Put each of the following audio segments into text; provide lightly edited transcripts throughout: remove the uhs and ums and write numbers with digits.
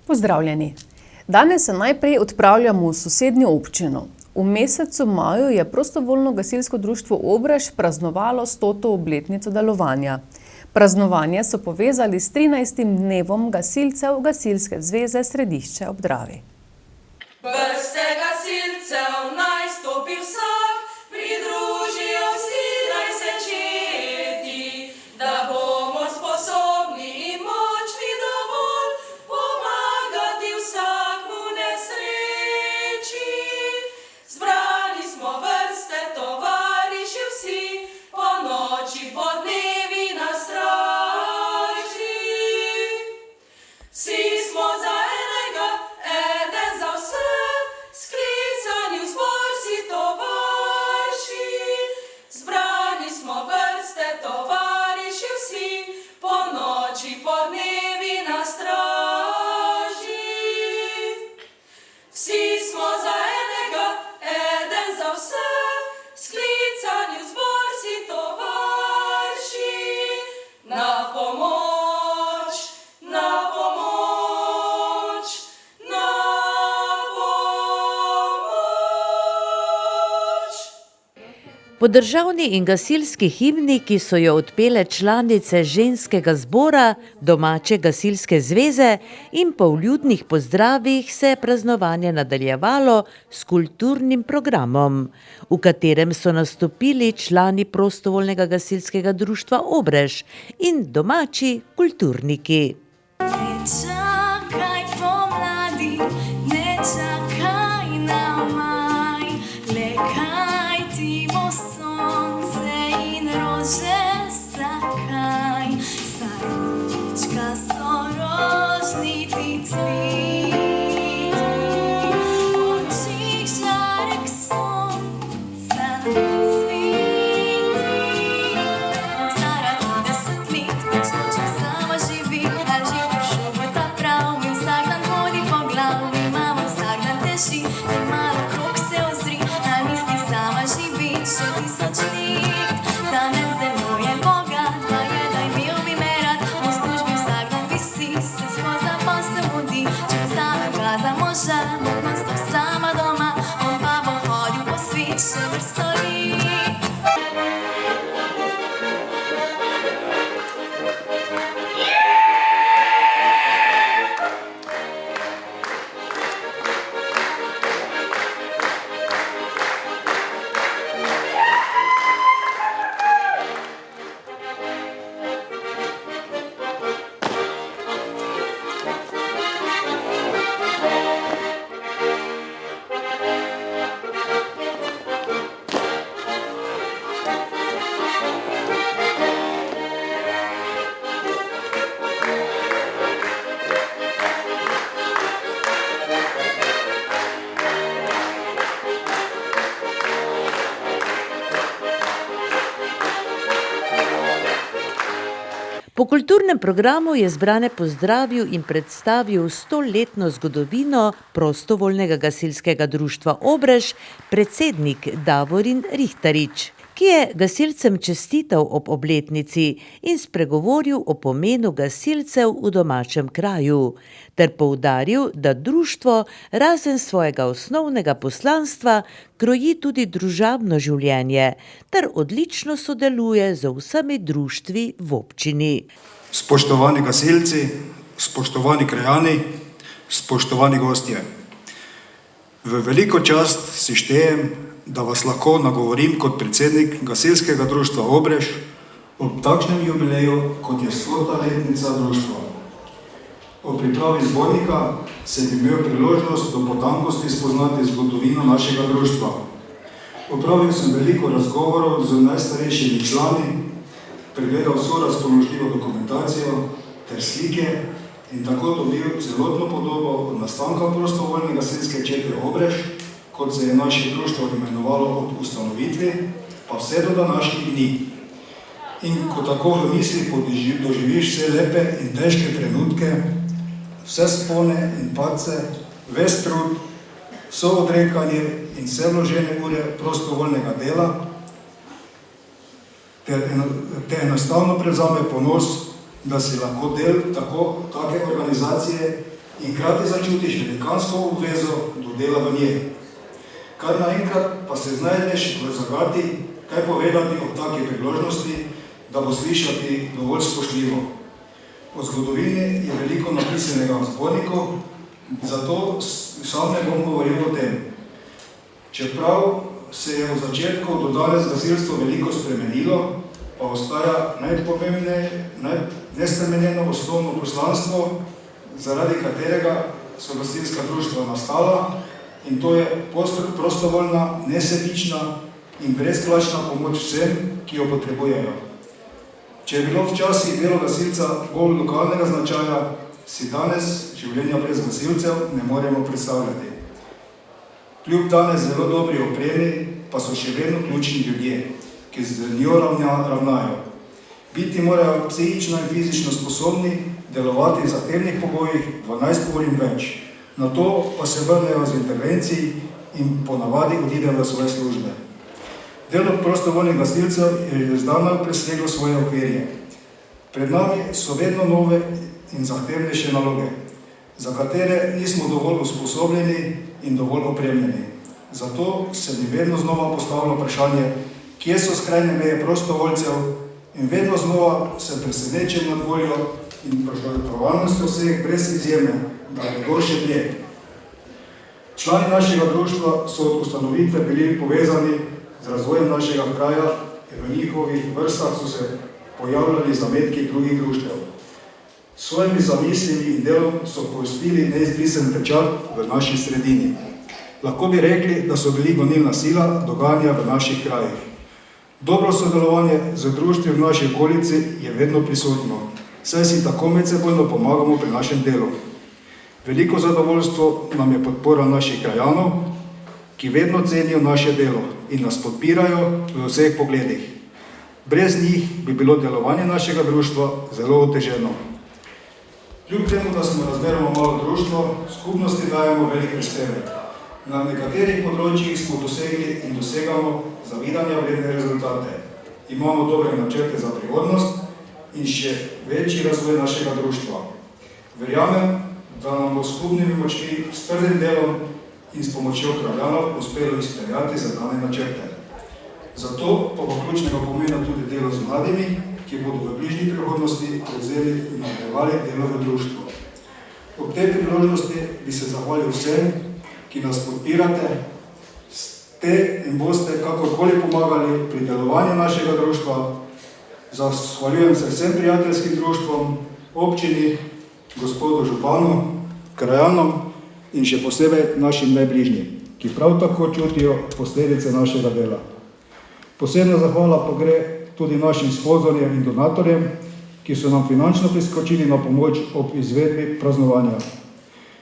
Pozdravljeni. Danes se najprej odpravljamo v sosednjo občino. V mesecu maju je Prostovoljno gasilsko društvo Obrež praznovalo 100. obletnico delovanja. Praznovanje so povezali s 13. dnevom gasilcev Gasilske zveze Središče ob Dravi. Vrste gasilcev naj stopi vsak, pridružijo vsi naj se četi, da bomo sposobni in močni dovolj pomagati vsakmu nesreči. Zbrani smo vrste tovariši vsi, po noči, po dnevi na straži. Vsi smo za enega, eden za vse, sklicani v zbor si tovarši. Zbrani smo vrste tovariši vsi, po noči, po dnevi na straži. Vsi smo za enega, eden za vse, sklicani v zbor si tovarši. Na pomoč, na pomoč, na pomoč. Po državni in gasilski himni, ki so jo odpele članice ženskega zbora domače gasilske zveze in po vljudnih pozdravih se je praznovanje nadaljevalo s kulturnim programom, v katerem so nastopili člani Prostovoljnega gasilskega društva Obrež in domači kulturniki. Ne čakaj pomladi, ne čakaj na maj, le kaj ti bo sonce in rože sakaj, saj lička so rožniti cviti, v očih žarek sonca sveti. Stara 30 let, več nočem sama živi, a že prišel bo ta prav, mi vsak dan hodi po glavi, mama vsak dan teži, te malo krog se ozri, a misli sama živi, še 1000 let. Danes zelo je bogat, pa je, da imel bi me rad, v službi vsak dan visi, se skozi posel mudi, če vzamem ga za moža, bom nastop sama doma, on pa bo hodil po svet še vrsto let. Po kulturnem programu je zbrane pozdravil in predstavil 100-letno zgodovino Prostovoljnega gasilskega društva Obrež predsednik Davorin Rihtarič, ki je gasilcem čestital ob obletnici in spregovoril o pomenu gasilcev v domačem kraju, ter poudaril, da društvo razen svojega osnovnega poslanstva kroji tudi družabno življenje ter odlično sodeluje z vsemi društvi v občini. Spoštovani gasilci, spoštovani krajani, spoštovani gostje. V veliko čast si štejem, da vas lahko nagovorim kot predsednik Gasilskega društva Obrež ob takšnem jubileju, kot je 100. letnica društva. O pripravi zbornika sem imel priložnost do potankosti spoznati zgodovino našega društva. Opravil sem veliko razgovorov z najstarejšimi člani, pregledal vso razpoložljivo dokumentacijo ter slike in tako dobil celotno podobo od nastanka Prostovoljne gasilske čete Obrež, kot se je naše društvo imenovalo od ustanovitve, pa vse do današnjih dni. In ko tako v mislih doživiš vse lepe in težke trenutke, vse spone in padce, ves trud, vso odrekanje in vse vložene ure prostovoljnega dela, te enostavno prevzame ponos, da si lahko del take organizacije, in hkrati začutiš velikansko obvezo do dela v njej. Kar naenkrat pa se znajdeš v zagati, kaj povedati o taki priložnosti, da bo slišati dovolj spoštljivo. O zgodovini je veliko napisanega v zborniku, zato sam ne bom govoril o tem. Čeprav se je v začetku do danes gasilstvo veliko spremenilo, pa ostaja nespremenjeno osnovno poslanstvo, zaradi katerega so gasilska društva nastala, in to je prostovoljna, nesebična in brezplačna pomoč vsem, ki jo potrebujejo. Če je bilo včasih delo gasilca bolj lokalnega značaja, si danes življenja brez gasilcev ne moremo predstavljati. Kljub danes zelo dobri opremi, pa so še vedno ključni ljudje, ki z njo ravnajo. Biti morajo psihično in fizično sposobni delovati v zahtevnih pogojih 12 ur in več. Na to pa se vrnejo z intervencij in ponavadi odidejo v svoje službe. Delo prostovoljnih gasilcev je zdavnaj preseglo svoje okvirje. Pred nami so vedno nove in zahtevnejše naloge, za katere nismo dovolj usposobljeni in dovolj opremljeni. Zato se mi vedno znova postavlja vprašanje, kje so skrajne meje prostovoljcev, in vedno znova se presenečen nad voljo in požrtvovalnostjo vseh brez izjeme, da gredo še dlje. Člani našega društva so od ustanovitve bili povezani z razvojem našega kraja in v njihovih vrstah so se pojavljali zametki drugih društev. S svojimi zamislimi in delom so pustili neizbrisen pečat v naši sredini. Lahko bi rekli, da so bili gonilna sila dogajanja v naših krajih. Dobro sodelovanje z društvi v naši okolici je vedno prisotno, saj si tako medsebojno pomagamo pri našem delu. Veliko zadovoljstvo nam je podpora naših krajanov, ki vedno cenijo naše delo in nas podpirajo v vseh pogledih. Brez njih bi bilo delovanje našega društva zelo oteženo. Kljub temu, da smo razmeroma malo društvo, skupnosti dajemo velik prispevek. Na nekaterih področjih smo dosegli in dosegamo zavidanja vredne rezultate. Imamo dobre načrte za prihodnost in še večji razvoj našega društva. Verjamem, da nam bo skupnimi močmi, s trdim delom in s pomočjo krajanov uspelo izpeljati zadane načrte. Zato pa bo ključnega pomena tudi delo z mladimi, ki bodo v bližnji prihodnosti prevzeli in nadaljevali delo v društvu. Ob tej priložnosti bi se zahvalil vsem, ki nas podpirate, ste in boste kakorkoli pomagali pri delovanju našega društva. Zahvaljujem se vsem prijateljskim društvom, občini, gospodu županu, krajanom in še posebej našim najbližnjim, ki prav tako čutijo posledice našega dela. Posebna zahvala pa gre tudi našim sponzorjem in donatorjem, ki so nam finančno priskočili na pomoč ob izvedbi praznovanja.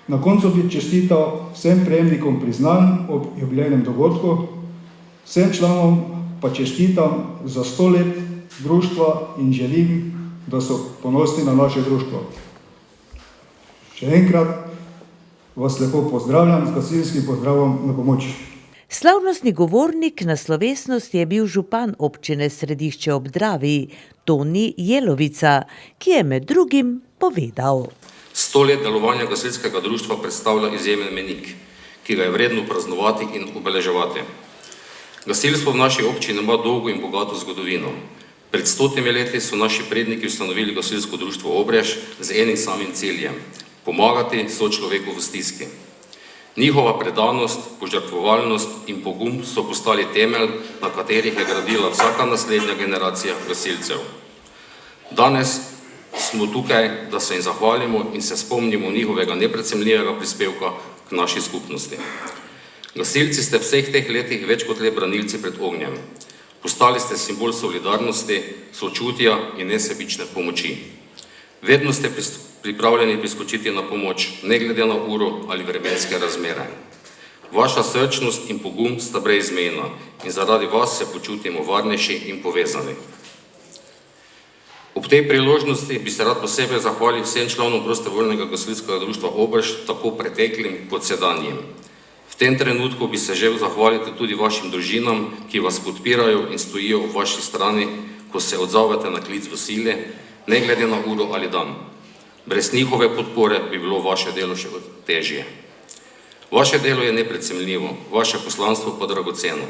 Na koncu bi čestital vsem prejemnikom priznanj ob jubilejnem dogodku, vsem članom pa čestitam za 100 let društva in želim, da so ponosni na naše društvo. Še enkrat vas lepo pozdravljam z gasilskim pozdravom na pomoč. Slavnostni govornik na slovesnosti je bil župan občine Središče ob Dravi, Toni Jelovica, ki je med drugim povedal. 100 let delovanja gasilskega društva predstavlja izjemen mejnik, ki ga je vredno praznovati in obeleževati. Gasilstvo v naši občini ima dolgo in bogato zgodovino. Pred 100 leti so naši predniki ustanovili gasilsko društvo Obrež z enim samim ciljem – pomagati sočloveku v stiski. Njihova predanost, požrtvovalnost in pogum so postali temelj, na katerih je gradila vsaka naslednja generacija gasilcev. Danes smo tukaj, da se jim zahvalimo in se spomnimo njihovega neprecenljivega prispevka k naši skupnosti. Gasilci ste vseh teh letih več kot le branilci pred ognjem. Postali ste simbol solidarnosti, sočutja in nesebične pomoči. Vedno ste pripravljeni priskočiti na pomoč, ne glede na uro ali vremenske razmere. Vaša srčnost in pogum sta brezmejna in zaradi vas se počutimo varnejši in povezani. Ob tej priložnosti bi se rad posebej zahvalil vsem članom prostovoljnega gasilskega društva Obrež, tako preteklim kot sedanjim. V tem trenutku bi se želel zahvaliti tudi vašim družinam, ki vas podpirajo in stojijo v vaši strani, ko se odzovete na klic v sili, ne glede na uro ali dan. Brez njihove podpore bi bilo vaše delo še težje. Vaše delo je neprecenljivo, vaše poslanstvo pa dragoceno.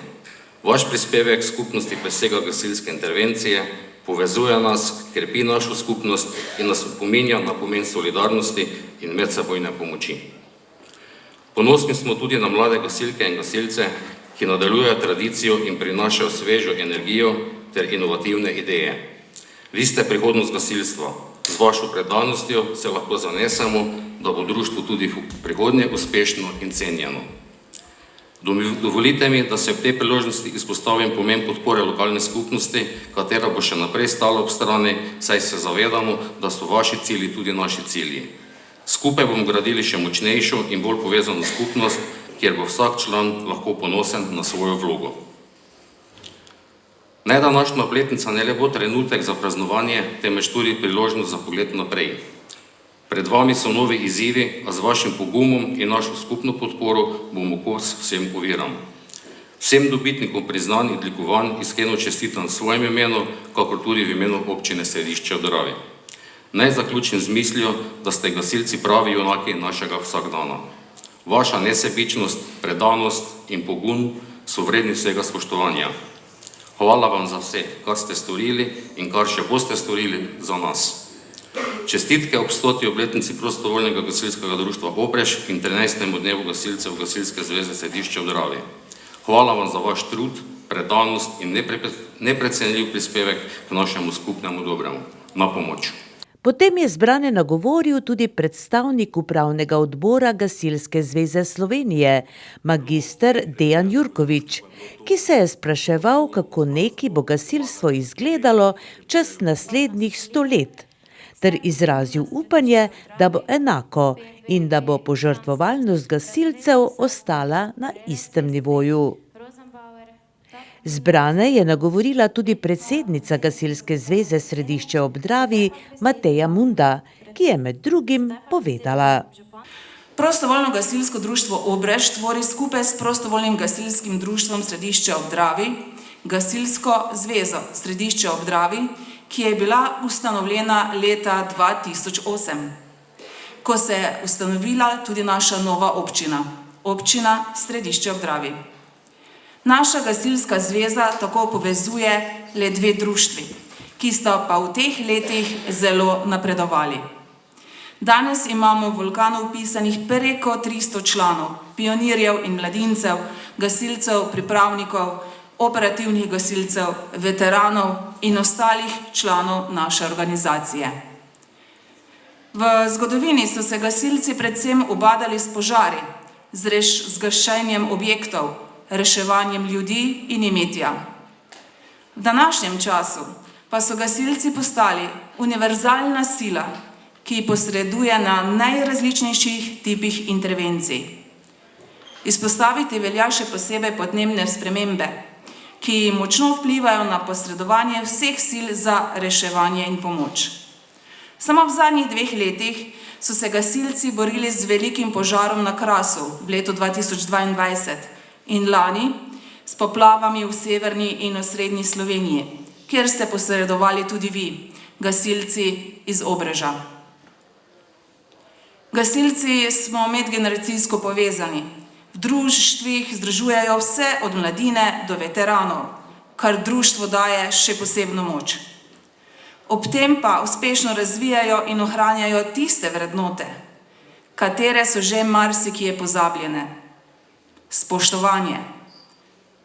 Vaš prispevek skupnosti presega gasilske intervencije, povezuje nas, krepi našo skupnost in nas opominja na pomen solidarnosti in medsebojne pomoči. Ponosni smo tudi na mlade gasilke in gasilce, ki nadaljujejo tradicijo in prinašajo svežo energijo ter inovativne ideje. Vi ste prihodnost gasilstva. Z vašo predanostjo se lahko zanesemo, da bo društvo tudi v prihodnje uspešno in cenjeno. Dovolite mi, da se ob tej priložnosti izpostavim pomen podpore lokalne skupnosti, katera bo še naprej stala ob strani, saj se zavedamo, da so vaši cilji tudi naši cilji. Skupaj bomo gradili še močnejšo in bolj povezano skupnost, kjer bo vsak član lahko ponosen na svojo vlogo. Naj današnja obletnica ne le bo trenutek za praznovanje, temveč tudi priložnost za pogled naprej. Pred vami so novi izzivi, a z vašim pogumom in našo skupno podporo bomo kos vsem oviram. Vsem dobitnikom priznanj in odlikovanj iskreno čestitam v svojem imenu, kakor tudi v imenu občine Središče ob Dravi. Naj zaključim z mislijo, da ste gasilci pravi junaki našega vsakdana. Vaša nesebičnost, predanost in pogum so vredni vsega spoštovanja. Hvala vam za vse, kar ste storili in kar še boste storili za nas. Čestitke ob 100. obletnici Prostovoljnega gasilskega društva Obrež in 13. dnevu gasilcev Gasilske zveze Središče ob Dravi. Hvala vam za vaš trud, predanost in neprecenljiv prispevek k našemu skupnemu dobremu. Na pomoč. Potem je zbrane nagovoril tudi predstavnik upravnega odbora Gasilske zveze Slovenije, magister Dejan Jurkovič, ki se je spraševal, kako neki bo gasilstvo izgledalo čez naslednjih 100 let, ter izrazil upanje, da bo enako in da bo požrtvovalnost gasilcev ostala na istem nivoju. Zbrane je nagovorila tudi predsednica Gasilske zveze Središče ob Dravi, Mateja Munda, ki je med drugim povedala. Prostovoljno gasilsko društvo Obrež tvori skupaj s Prostovoljnim gasilskim društvom Središče ob Dravi Gasilsko zvezo Središče ob Dravi, ki je bila ustanovljena leta 2008, ko se je ustanovila tudi naša nova občina, občina Središče ob Dravi. Naša gasilska zveza tako povezuje le 2 društvi, ki sta pa v teh letih zelo napredovali. Danes imamo v Vulkanu vpisanih preko 300 članov, pionirjev in mladincev, gasilcev, pripravnikov, operativnih gasilcev, veteranov in ostalih članov naše organizacije. V zgodovini so se gasilci predvsem ubadali s požari, z gašenjem objektov, reševanjem ljudi in imetja. V današnjem času pa so gasilci postali univerzalna sila, ki posreduje na najrazličnejših tipih intervencij. Izpostaviti velja še posebej podnebne spremembe, ki močno vplivajo na posredovanje vseh sil za reševanje in pomoč. Samo v zadnjih 2 letih so se gasilci borili z velikim požarom na Krasu v letu 2022 in lani s poplavami v severni in osrednji Sloveniji, kjer ste posredovali tudi vi, gasilci iz Obreža. Gasilci smo medgeneracijsko povezani. V društvih združujejo vse od mladine do veteranov, kar društvo daje še posebno moč. Ob tem pa uspešno razvijajo in ohranjajo tiste vrednote, katere so že marsikje pozabljene. Spoštovanje,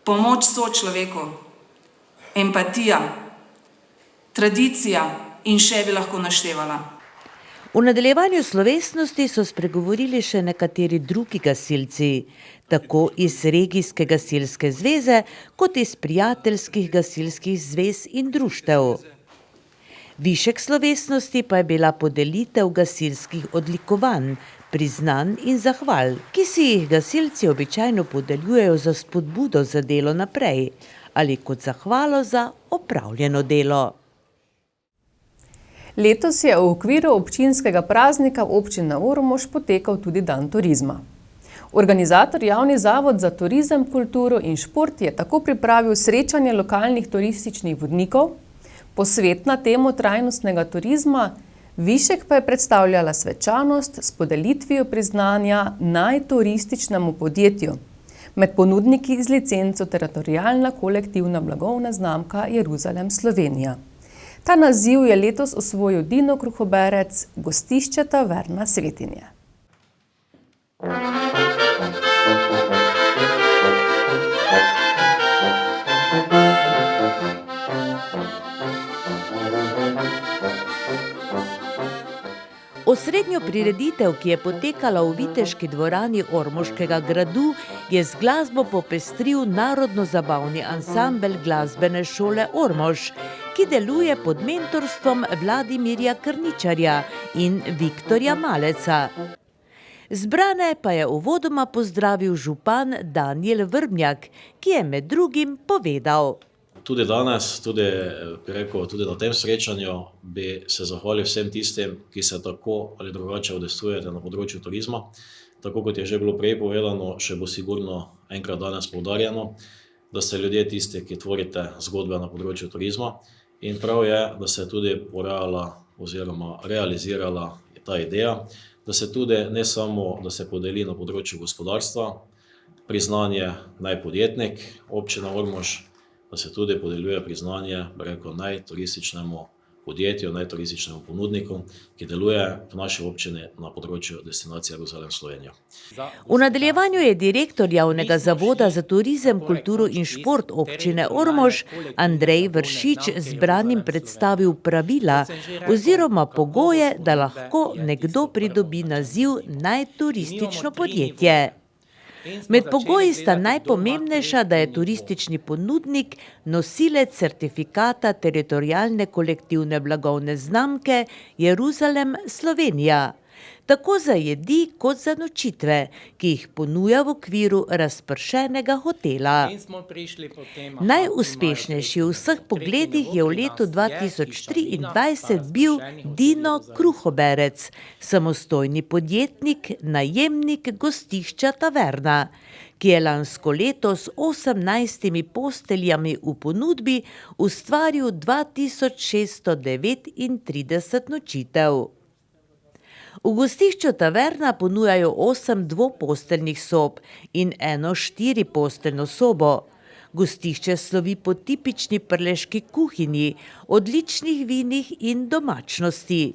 pomoč sočloveku, empatija, tradicija in še bi lahko naštevala. V nadaljevanju slovesnosti so spregovorili še nekateri drugi gasilci, tako iz regijske gasilske zveze, kot iz prijateljskih gasilskih zvez in društev. Višek slovesnosti pa je bila podelitev gasilskih odlikovanj, priznanj in zahval, ki si jih gasilci običajno podeljujejo za spodbudo za delo naprej ali kot zahvalo za opravljeno delo. Letos je v okviru občinskega praznika občine Ormož potekal tudi dan turizma. Organizator Javni zavod za turizem, kulturo in šport je tako pripravil srečanje lokalnih turističnih vodnikov, posvet na temo trajnostnega turizma, Višek pa je predstavljala svečanost s podelitvijo priznanja najturističnemu podjetju. Med ponudniki z licenco teritorialna kolektivna blagovna znamka Jeruzalem Slovenija. Ta naziv je letos osvojil Dino Kruhoberec, gostišče Taverna Svetinje. Osrednjo prireditev, ki je potekala v viteški dvorani Ormoškega gradu, je z glasbo popestril narodno-zabavni ansambel Glasbene šole Ormož, ki deluje pod mentorstvom Vladimirja Krničarja in Viktorja Maleca. Zbrane pa je uvodoma pozdravil župan Danijel Vrbnjak, ki je med drugim povedal: Tudi danes, tudi na tem srečanju bi se zahvalil vsem tistim, ki se tako ali drugače udejstvujete na področju turizma. Tako kot je že bilo prej povedano, še bo sigurno enkrat danes poudarjeno, da ste ljudje tisti, ki tvorite zgodbe na področju turizma. In prav je, da se je tudi porajala oziroma realizirala ta ideja, da se tudi ne samo, da se podeli na področju gospodarstva priznanje najpodjetnik občina Ormož, da se tudi podeljuje priznanje najturističnemu podjetju, najturističnemu ponudniku, ki deluje v naši občini na področju destinacije Jeruzalem Slovenija. V nadaljevanju je direktor Javnega zavoda za turizem, kulturo in šport občine Ormož Andrej Vršič zbranim predstavil pravila oziroma pogoje, da lahko nekdo pridobi naziv najturistično podjetje. Med pogoji sta najpomembnejša, da je turistični ponudnik nosilec certifikata teritorialne kolektivne blagovne znamke Jeruzalem Slovenija, tako za jedi kot za nočitve, ki jih ponuja v okviru razpršenega hotela. Najuspešnejši v vseh pogledih je v letu 2023 bil Dino Kruhoberec, samostojni podjetnik, najemnik gostišča Taverna, ki je lansko leto s 18 posteljami v ponudbi ustvaril 2639 nočitev. V gostišču Taverna ponujajo 8 dvoposteljnih sob in 1 4-posteljno sobo. Gostišče slovi po tipični prleški kuhinji, odličnih vinih in domačnosti.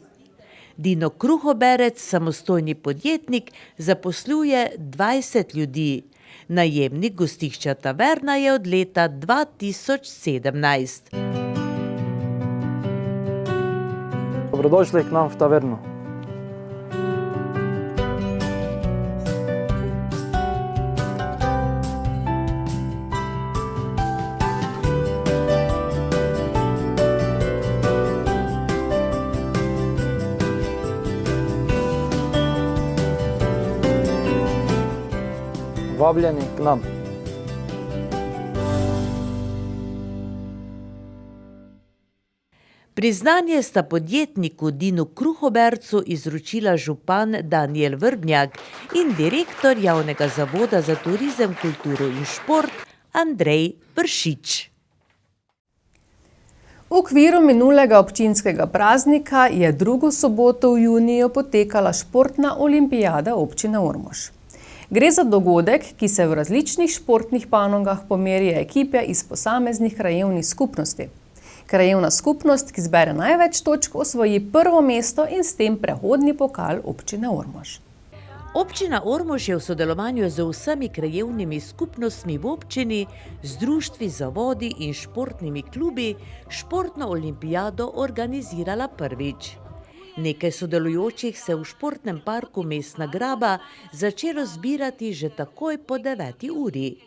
Dino Kruhoberec, samostojni podjetnik, zaposluje 20 ljudi. Najemnik gostišča Taverna je od leta 2017. Dobrodošli k nam v Taverno. Vabljeni k nam. Priznanje sta podjetniku Dinu Kruhobercu izročila župan Danijel Vrbnjak in direktor Javnega zavoda za turizem, kulturo in šport Andrej Vršič. V okviru minulega občinskega praznika je drugo soboto v juniju potekala športna olimpijada občine Ormož. Gre za dogodek, ki se v različnih športnih panogah pomerijo ekipe iz posameznih krajevnih skupnosti. Krajevna skupnost, ki zbere največ točk, osvoji prvo mesto in s tem prehodni pokal občine Ormož. Občina Ormož je v sodelovanju z vsemi krajevnimi skupnostmi v občini, z društvi, zavodi in športnimi klubi športno olimpijado organizirala prvič. Nekaj sodelujočih se v športnem parku Mestna Graba začelo zbirati že takoj po 9. uri.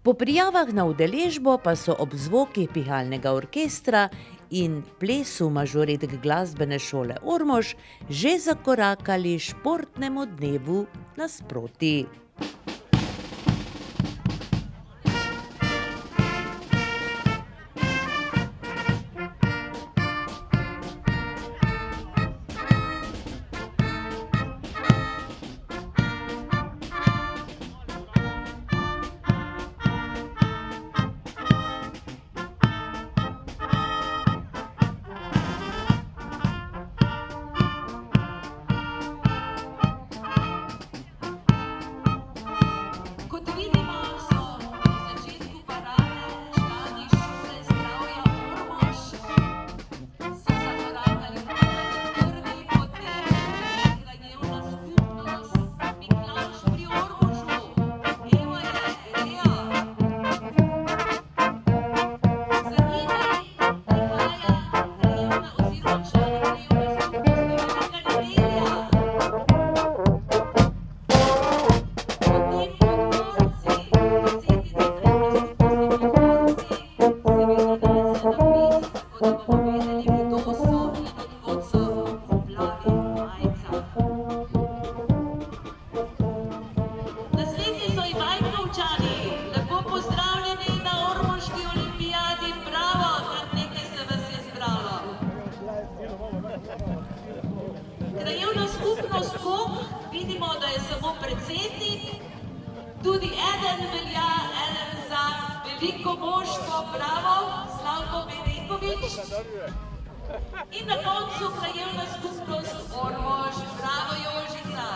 Po prijavah na udeležbo pa so ob zvokih pihalnega orkestra in plesu mažoretk Glasbene šole Ormož že zakorakali športnemu dnevu nasproti. moštvo Bravo, Slavko Bedenkovič. In na koncu krajevna skupnost Ormož, Bravo Jožica.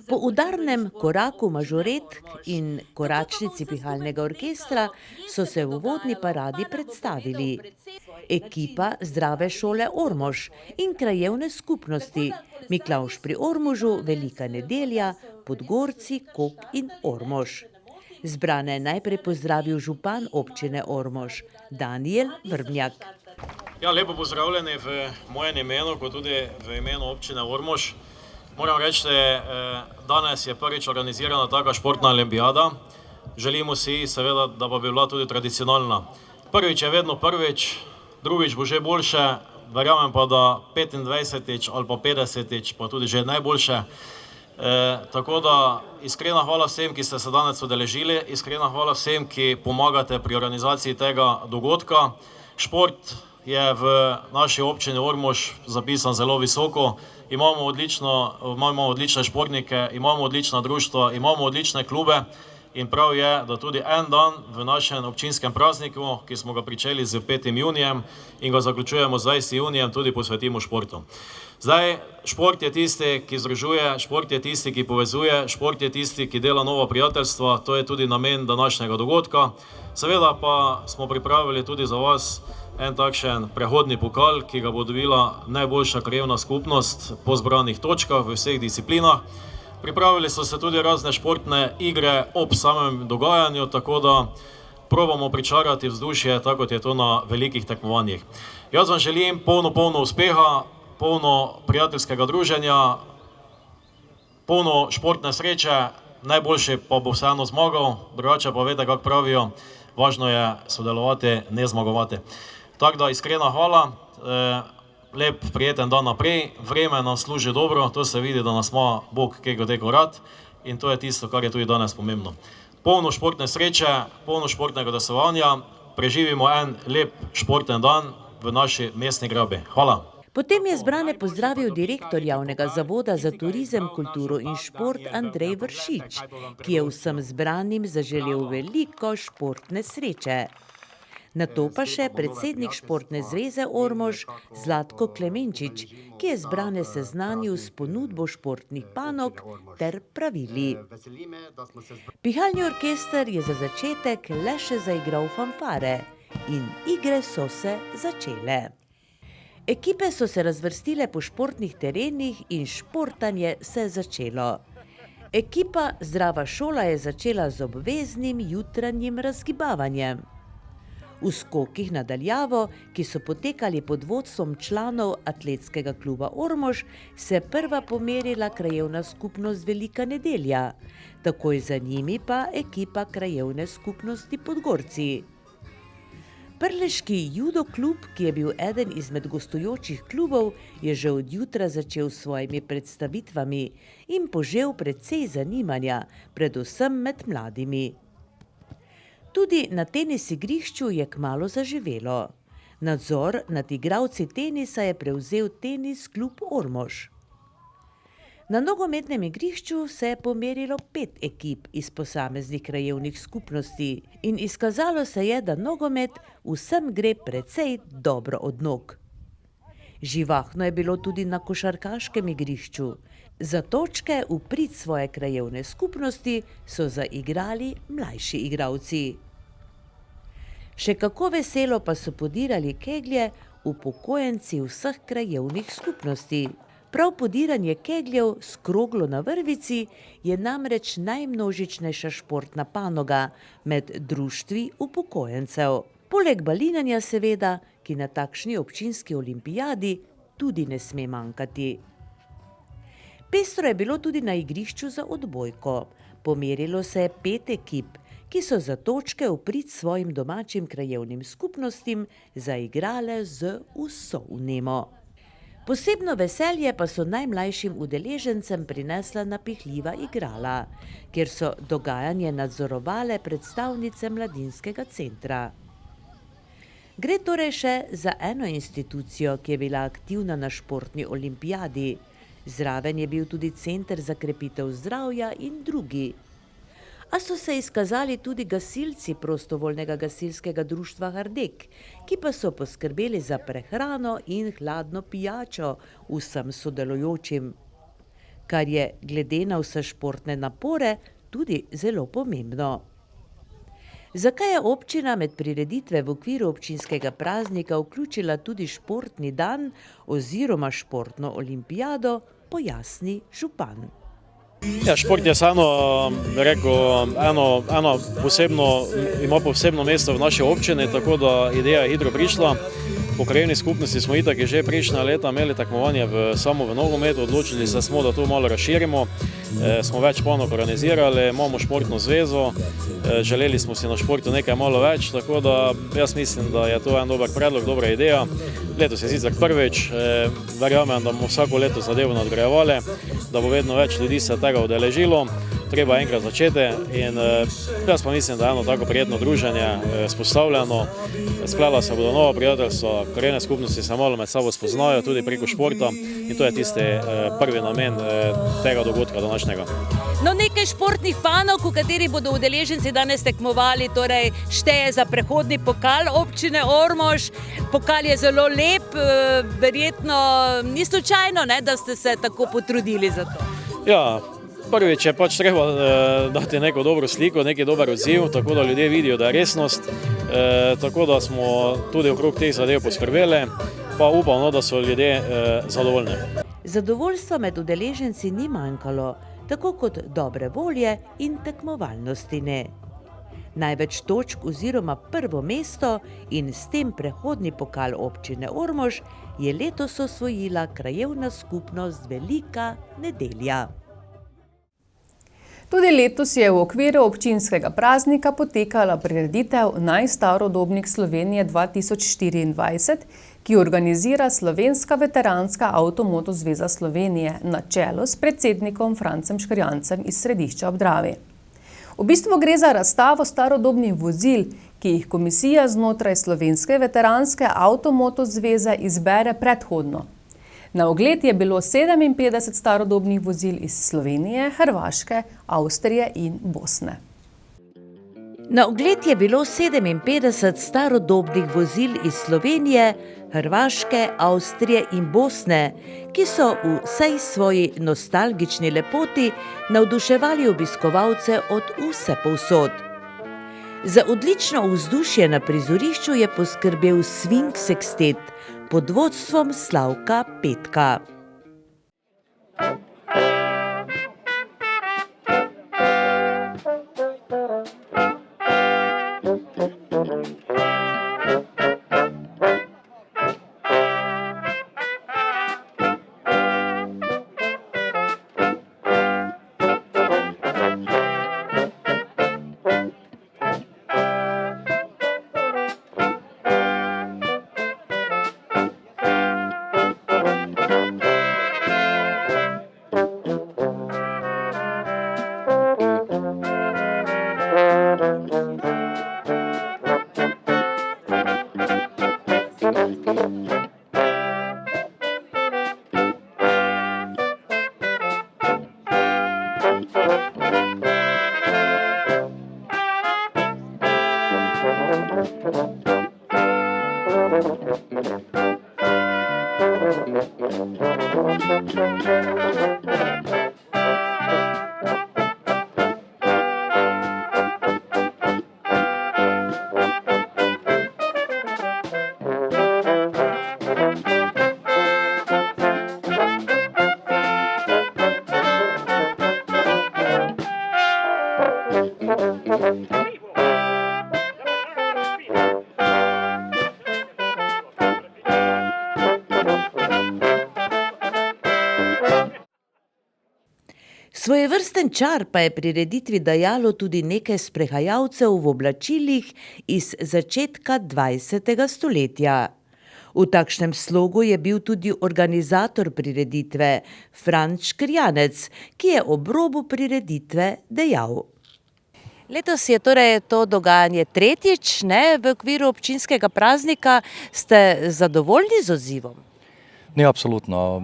Po udarnem koraku mažoretk in koračnici pihalnega orkestra so se v uvodni paradi predstavili ekipa Zdrave šole Ormož in krajevne skupnosti Miklavž pri Ormožu, Velika nedelja, Podgorci, Kok in Ormož. Zbrane je najprej pozdravil župan občine Ormož, Danijel Vrbnjak. Ja, lepo pozdravljeni v mojem imenu, kot tudi v imenu občine Ormož. Moram reči, da danes je prvič organizirana taka športna olimpijada. Želimo si seveda, da bi bila tudi tradicionalna. Prvič je vedno prvič, drugič bo že boljše, verjamem pa, da 25. ali pa 50. pa tudi že najboljše. Tako da iskrena hvala vsem, ki ste se danes udeležili, iskrena hvala vsem, ki pomagate pri organizaciji tega dogodka. Šport je v naši občini Ormož zapisan zelo visoko. Imamo odlične športnike, imamo odlična društva, imamo odlične klube in prav je, da tudi en dan v našem občinskem prazniku, ki smo ga pričeli z 5. junijem in ga zaključujemo z 20. junijem, tudi posvetimo športu. Zdaj, šport je tisti, ki združuje, šport je tisti, ki povezuje, šport je tisti, ki dela nova prijateljstva, to je tudi namen današnjega dogodka. Seveda pa smo pripravili tudi za vas en takšen prehodni pokal, ki ga bo dobila najboljša krajevna skupnost po zbranih točkah v vseh disciplinah. Pripravili so se tudi razne športne igre ob samem dogajanju, tako da probamo pričarati vzdušje, tako kot je to na velikih tekmovanjih. Jaz vam želim polno uspeha, polno prijateljskega druženja, polno športne sreče, najboljši pa bo vseeno zmagal, drugače pa veste, kako pravijo, važno je sodelovati, ne zmagovati. Tako da iskrena hvala, lep prijeten dan naprej, vreme nam služi dobro, to se vidi, da nas ima Bog kego rad in to je tisto, kar je tudi danes pomembno. Polno športne sreče, polno športnega udejstvovanja, preživimo en lep športen dan v naši mestni grabi. Hvala. Potem je zbrane pozdravil direktor javnega zavoda za turizem, kulturo in šport Andrej Vršič, ki je vsem zbranim zaželel veliko športne sreče. Nato pa še predsednik Športne zveze Ormož Zlatko Klemenčič, ki je zbrane seznanil s ponudbo športnih panog ter pravili. Pihalni orkester je za začetek le še zaigral fanfare in igre so se začele. Ekipe so se razvrstile po športnih terenih in športanje se je začelo. Ekipa Zdrava šola je začela z obveznim jutranjim razgibavanjem. V skokih na daljavo, ki so potekali pod vodstvom članov atletskega kluba Ormož, se je prva pomerila krajevna skupnost Velika nedelja, takoj za njimi pa ekipa krajevne skupnosti Podgorci. Prleški judo klub, ki je bil eden izmed gostujočih klubov, je že od jutra začel s svojimi predstavitvami in požel precej zanimanja, predvsem med mladimi. Tudi na tenis igrišču je kmalu zaživelo. Nadzor nad igralci tenisa je prevzel tenis klub Ormož. Na nogometnem igrišču se je pomerilo 5 ekip iz posameznih krajevnih skupnosti in izkazalo se je, da nogomet vsem gre precej dobro od nog. Živahno je bilo tudi na košarkaškem igrišču. Za točke v prid svoje krajevne skupnosti so zaigrali mlajši igralci. Še kako veselo pa so podirali keglje upokojenci vseh krajevnih skupnosti. Prav podiranje kegljev s kroglo na vrvici je namreč najmnožičnejša športna panoga med društvi upokojencev. Poleg balinanja seveda, ki na takšni občinski olimpijadi tudi ne sme manjkati. Pestro je bilo tudi na igrišču za odbojko. Pomerilo se je 5 ekip, ki so za točke v prid svojim domačim krajevnim skupnostim zaigrale z vso vnemo. Posebno veselje pa so najmlajšim udeležencem prinesla napihljiva igrala, kjer so dogajanje nadzorovale predstavnice mladinskega centra. Gre torej še za eno institucijo, ki je bila aktivna na športni olimpijadi. Zraven je bil tudi center za krepitev zdravja in drugi. A so se izkazali tudi gasilci prostovoljnega gasilskega društva Hardek, ki pa so poskrbeli za prehrano in hladno pijačo vsem sodelujočim, kar je glede na vse športne napore tudi zelo pomembno. Zakaj je občina med prireditve v okviru občinskega praznika vključila tudi športni dan oziroma športno olimpijado, pojasni župan. Ja, šport je ima posebno mesto v naši občini, tako da ideja je hitro prišla. Po krajevni skupnosti smo itak že prejšnja leta imeli tekmovanje samo v nogometu, odločili se smo, da to malo razširimo. Smo več panog organizirali, imamo športno zvezo, želeli smo si na športu nekaj malo več, tako da jaz mislim, da je to en dober predlog, dobra ideja. Letos je sicer prvič, verjamem, da bomo vsako leto zadevo nadgrajevali, da bo vedno več ljudi se tega udeležilo. Treba enkrat začeti in jaz pa mislim, da je eno tako prijetno druženje spostavljeno. Splela se bodo nova prijateljstva, krajevne skupnosti se malo med sabo spoznajo tudi preko športa in to je tisti prvi namen tega dogodka današnjega. No, nekaj športnih panog, v katerih bodo udeleženci danes tekmovali, torej šteje za prehodni pokal občine Ormož. Pokal je zelo lep, verjetno ni slučajno, da ste se tako potrudili za to. Ja, prvič je pač treba dati neko dobro sliko, neki dober odziv, tako da ljudje vidijo, da je resnost, tako da smo tudi okrog teh zadev poskrbeli, pa upam, da so ljudje zadovoljni. Zadovoljstva med udeleženci ni manjkalo, tako kot dobre volje in tekmovalnosti ne. Največ točk oziroma prvo mesto in s tem prehodni pokal občine Ormož je letos osvojila krajevna skupnost Velika Nedelja. Tudi letos je v okviru občinskega praznika potekala prireditev Najstarodobnik Slovenije 2024, ki organizira Slovenska veteranska avtomoto zveza Slovenije na čelu s predsednikom Francem Škrjancem iz Središča ob Dravi. V bistvu gre za razstavo starodobnih vozil, ki jih komisija znotraj Slovenske veteranske avtomoto zveze izbere predhodno. Na ogled je bilo 57 starodobnih vozil iz Slovenije, Hrvaške, Avstrije in Bosne. Na ogled je bilo 57 starodobnih vozil iz Slovenije, Hrvaške, Avstrije in Bosne, ki so v vsej svoji nostalgični lepoti navduševali obiskovalce od vsepovsod. Za odlično vzdušje na prizorišču je poskrbel Swing Sextet pod vodstvom Slavka Petka. Svojevrsten čar pa je prireditvi dajalo tudi nekaj sprehajalcev v oblačilih iz začetka 20. stoletja. V takšnem slogu je bil tudi organizator prireditve, Franč Krjanec, ki je ob robu prireditve dejal. Letos je torej to dogajanje tretjič, v okviru občinskega praznika. Ste zadovoljni z odzivom? Ne, absolutno.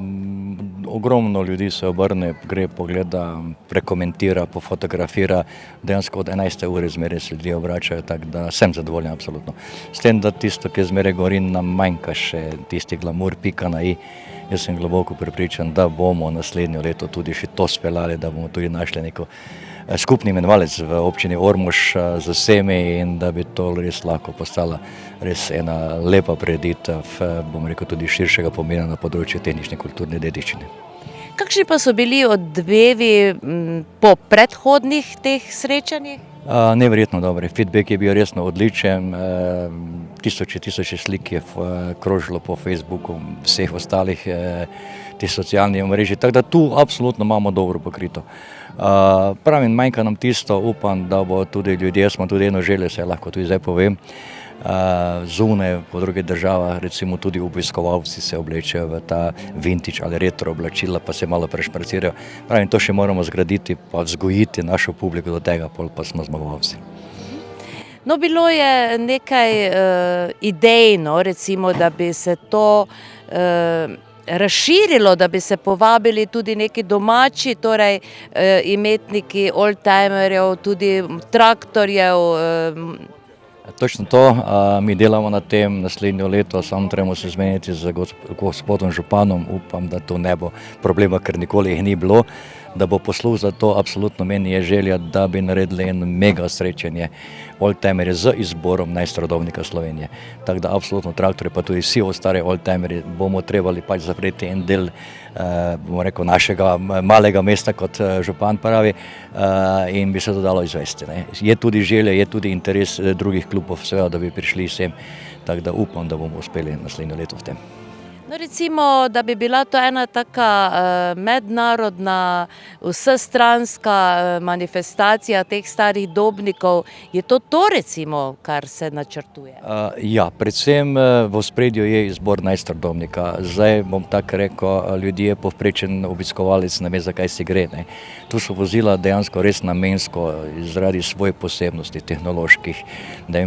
Ogromno ljudi se obrne, gre pogleda, prekomentira, pofotografira. Dejansko od 11. ure zmeraj se ljudje obračajo, tako da sem zadovoljen, absolutno. S tem, da tisto, ki zmeraj govorim, nam manjka še tisti glamur, pika na i. Jaz sem globoko prepričan, da bomo naslednje leto tudi še to speljali, da bomo tudi našli neko skupni imenovalec v občini Ormož z vsemi in da bi to res lahko postala res ena lepa prireditev, bom rekel, tudi širšega pomena na področju tehnične kulturne dediščine. Kakšni pa so bili odzivi po predhodnih teh srečanjih? Neverjetno dobri. Feedback je bil resno odličen. Tisoče slik je krožilo po Facebooku, vseh ostalih teh socialnih omrežij, tako da tu absolutno imamo dobro pokrito. Pravim, manjka nam tisto, upam, da bo tudi ljudje, smo tudi eno želje, se lahko tudi zdaj povem, zunaj po drugih državah, recimo tudi obiskovalci se oblečejo v ta vintage ali retro oblačila, pa se malo prešpracirajo. Pravim, to še moramo zgraditi, pa vzgojiti našo publiko do tega, pol pa smo zmagovalci. No, bilo je nekaj idejno, recimo, da bi se to razširilo, da bi se povabili tudi neki domači, torej imetniki oldtimerjev, tudi traktorjev. Točno to, mi delamo na tem naslednjo leto, samo trebamo se zmeniti z gospodom županom, upam, da to ne bo problema, ker nikoli jih ni bilo, da bo posluh za to, absolutno meni je želja, da bi naredili en mega srečanje oldtimerje z izborom najstarodobnika Slovenije. Tako da absolutno traktorje, pa tudi vsi ostale oldtimerje bomo trebali pač zapreti en del, bomo rekel, našega malega mesta, kot župan pravi, in bi se to dalo izvesti. Je tudi želja, je tudi interes drugih klubov, seveda, da bi prišli sem, tako da upam, da bomo uspeli naslednjo leto v tem. No, recimo, da bi bila to ena taka mednarodna, vsestranska manifestacija teh starih dobnikov, je to recimo, kar se načrtuje? Ja, predvsem v ospredju je izbor najstarodobnika. Zdaj bom tako rekel, ljudje povprečen obiskovalec ne ve, zakaj si gre. Tu so vozila dejansko res namensko zaradi svoje posebnosti tehnoloških,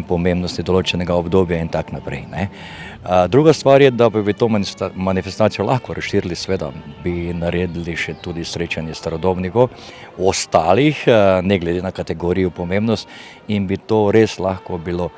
pomembnosti določenega obdobja in tako naprej. Druga stvar je, da bi to manifestacijo lahko razširili, sveda bi naredili še tudi srečanje starodobnikov, ostalih, ne glede na kategorijo pomembnost, in bi to res lahko bilo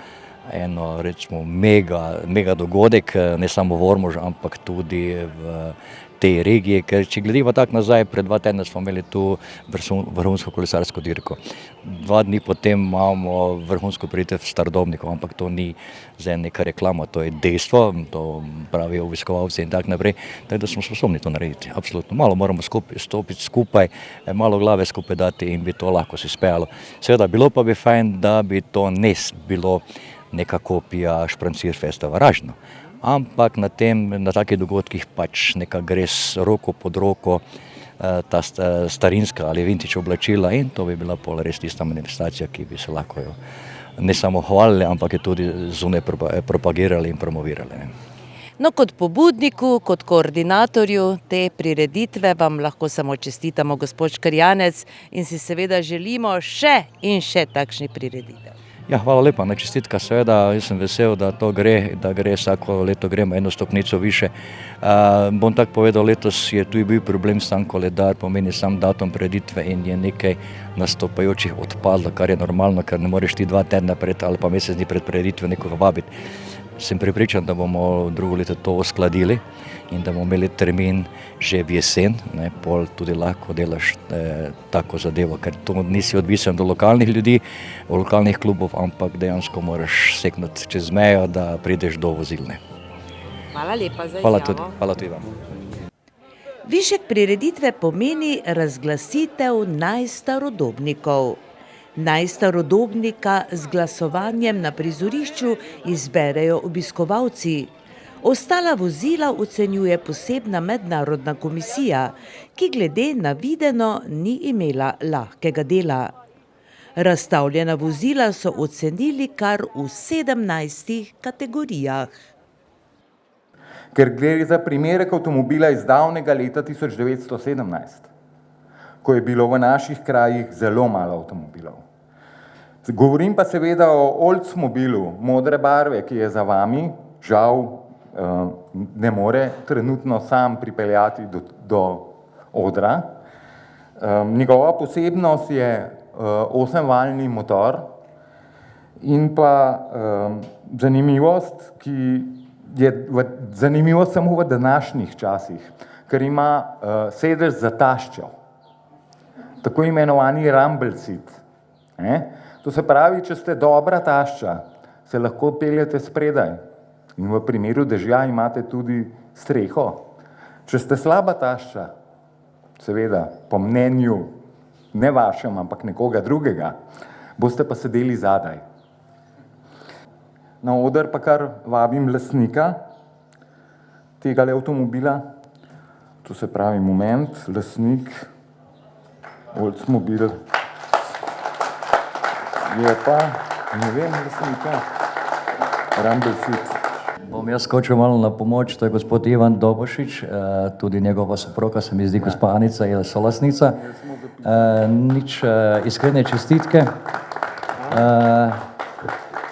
eno, recimo, mega dogodek, ne samo v Ormožu, ampak tudi v tej regiji, ker če gledimo tako nazaj, pred 2 tedna smo imeli tu vrhunsko kolesarsko dirko. 2 dni potem imamo vrhunsko prireditev starodobnikov, ampak to ni zdaj neka reklama, to je dejstvo, to pravijo obiskovalci in tako naprej, tako da smo sposobni to narediti, absolutno. Malo moramo stopiti skupaj, malo glave skupaj dati in bi to lahko se spejalo. Seveda, bilo pa bi fajn, da bi to ne bilo neka kopija Šprancirfesta v Ražno, ampak na takih dogodkih pač neka gre s roko pod roko ta starinska ali vintage oblačila in to bi bila pol res tista manifestacija, ki bi se lahko ne samo hvalili, ampak je tudi zunaj propagirali in promovirali. No, kot pobudniku, kot koordinatorju te prireditve vam lahko samo čestitamo, gospod Škrjanec, in si seveda želimo še in še takšnih prireditev. Ja, hvala lepa, na čestitka, seveda, jaz sem vesel, da to gre, vsako leto gremo eno stopnico više. Bom tako povedal, letos je tu bil problem sam koledar, pomeni sam datum prireditve in je nekaj nastopajočih odpadlo, kar je normalno, ker ne moreš ti 2 tedna pred ali pa mesec dni pred prireditvijo nekoga vabiti. Sem prepričan, da bomo drugo leto to uskladili in da bomo imeli termin že v jesen, pol tudi lahko delaš tako zadevo, ker to nisi odvisen do lokalnih ljudi, od lokalnih klubov, ampak dejansko moraš seknuti čez mejo, da prideš do vozilne. Hvala lepa za izjavo. Hvala tudi vam. Višek prireditve pomeni razglasitev najstarodobnikov. Najstarodobnika z glasovanjem na prizorišču izberejo obiskovalci. Ostala vozila ocenjuje posebna mednarodna komisija, ki glede na videno ni imela lahkega dela. Razstavljena vozila so ocenili kar v 17 kategorijah. Ker gre za primerek avtomobila iz davnega leta 1917, ko je bilo v naših krajih zelo malo avtomobilov. Govorim pa seveda o Oldsmobilu modre barve, ki je za vami, žal ne more trenutno sam pripeljati do odra. Njegova posebnost je 8-valjni motor in pa zanimivost, ki je zanimivost samo v današnjih časih, ker ima sedež za taščo, tako imenovani rumble seat. To se pravi, če ste dobra tašča, se lahko peljete spredaj in v primeru dežja imate tudi streho. Če ste slaba tašča, seveda, po mnenju ne vašem, ampak nekoga drugega, boste pa sedeli zadaj. Na oder pa kar vabim lastnika tega avtomobila, to se pravi moment, lastnik, Oldsmobil, je pa, ne vem, lastnika, rumble seat. Bom jaz skočil malo na pomoč, to je gospod Ivan Dobošič, tudi njegova soproga, se mi zdi, gospa Anica je solastnica. Nič iskrene čestitke.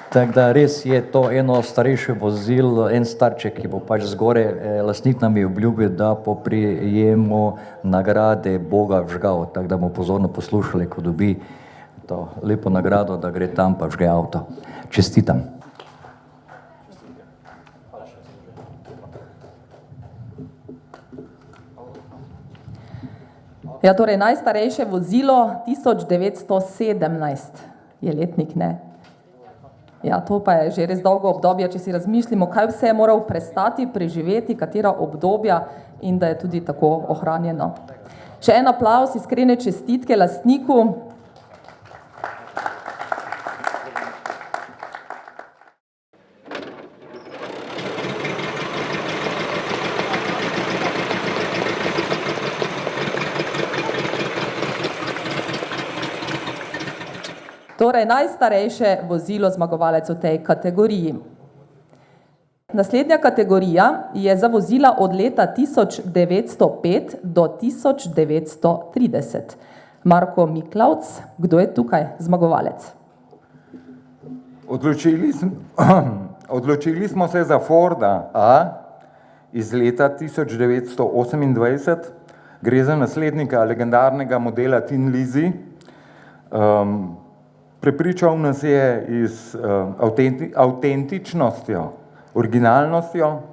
Tako da res je to eno starejše vozil, en starček, ki bo pač zgore, lastnik nam je obljubil, da po prijemu nagrade Boga vžgal, tako da bomo pozorno poslušali, ko dobi to lepo nagrado, da gre tam pa vžge avto. Čestitam. Ja, torej najstarejše vozilo 1917 je letnik, ne? Ja, to pa je že res dolgo obdobje, če si razmislimo, kaj vse je moral prestati, preživeti, katera obdobja in da je tudi tako ohranjeno. Še en aplavz, iskrene čestitke lastniku. Torej, najstarejše vozilo zmagovalec v tej kategoriji. Naslednja kategorija je za vozila od leta 1905 do 1930. Marko Miklavc, kdo je tukaj zmagovalec? Odločili smo se za Forda A iz leta 1928. Gre za naslednika legendarnega modela Tin Lizzy. Prepričal nas je z avtentičnostjo, originalnostjo,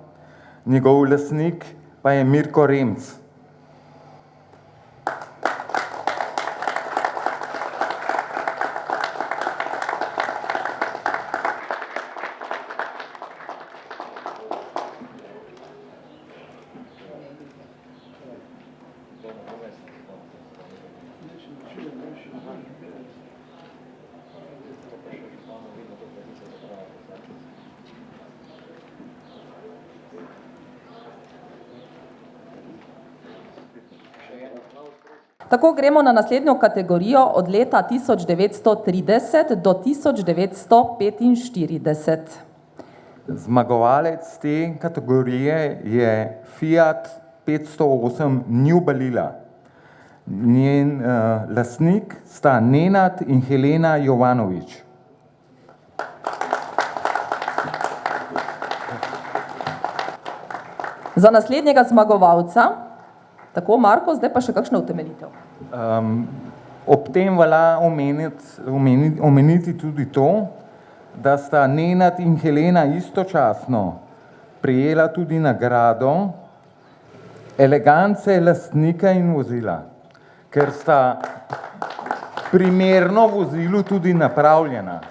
njegov lastnik pa je Mirko Remc. Tako gremo na naslednjo kategorijo od leta 1930 do 1945. Zmagovalec te kategorije je Fiat 508 New Balila. Njen lastnik sta Nenad in Helena Jovanovič. Za naslednjega zmagovalca, tako Marko, zdaj pa še kakšna utemeljitev. Ob tem velja omeniti tudi to, da sta Nenad in Helena istočasno prejela tudi nagrado elegance lastnika in vozila, ker sta primerno vozilu tudi napravljena.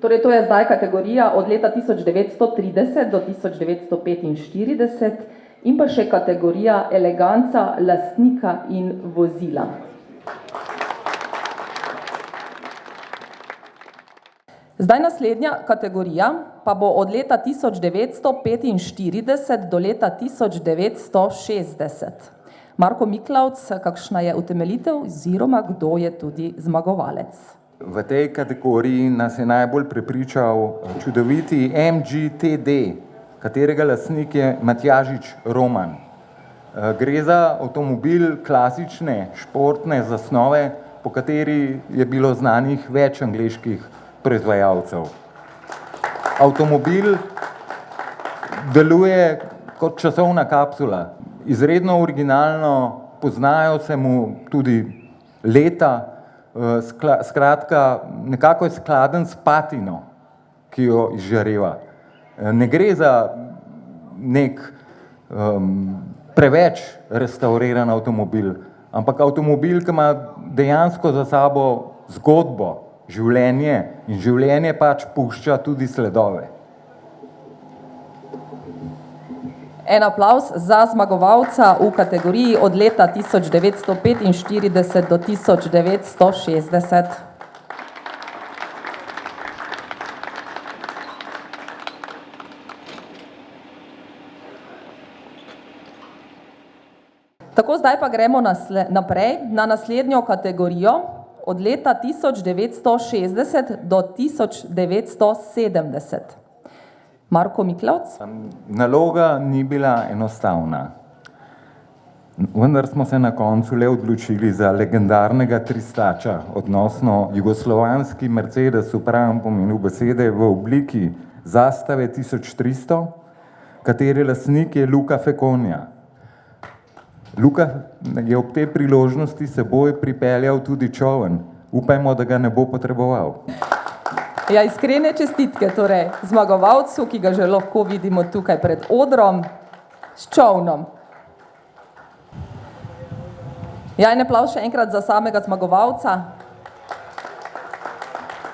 Torej, to je zdaj kategorija od leta 1930 do 1945 in pa še kategorija eleganca lastnika in vozila. Zdaj naslednja kategorija pa bo od leta 1945 do leta 1960. Marko Miklavc, kakšna je utemeljitev oziroma kdo je tudi zmagovalec? V tej kategoriji nas je najbolj prepričal čudoviti MGTD, katerega lastnik je Matjažič Roman. Gre za avtomobil klasične športne zasnove, po kateri je bilo znanih več angleških proizvajalcev. Avtomobil deluje kot časovna kapsula. Izredno originalno, poznajo se mu tudi leta, skratka, nekako je skladen s patino, ki jo izžareva. Ne gre za nek preveč restauriran avtomobil, ampak avtomobil, ki ima dejansko za sabo zgodbo, življenje in življenje pač pušča tudi sledove. En aplavz za zmagovalca v kategoriji od leta 1945 do 1960. Tako, zdaj pa gremo naprej na naslednjo kategorijo od leta 1960 do 1970. Marko Miklavc. Naloga ni bila enostavna, vendar smo se na koncu le odločili za legendarnega tristača, odnosno jugoslovanski Mercedes v pravem pomenu besede v obliki zastave 1300, katere lastnik je Luka Fekonja. Luka je ob tej priložnosti seboj pripeljal tudi čoln, upajmo, da ga ne bo potreboval. Ja, iskrene čestitke torej zmagovalcu, ki ga že lahko vidimo tukaj pred odrom, s čolnom. Ja, en aplavz še enkrat za samega zmagovalca.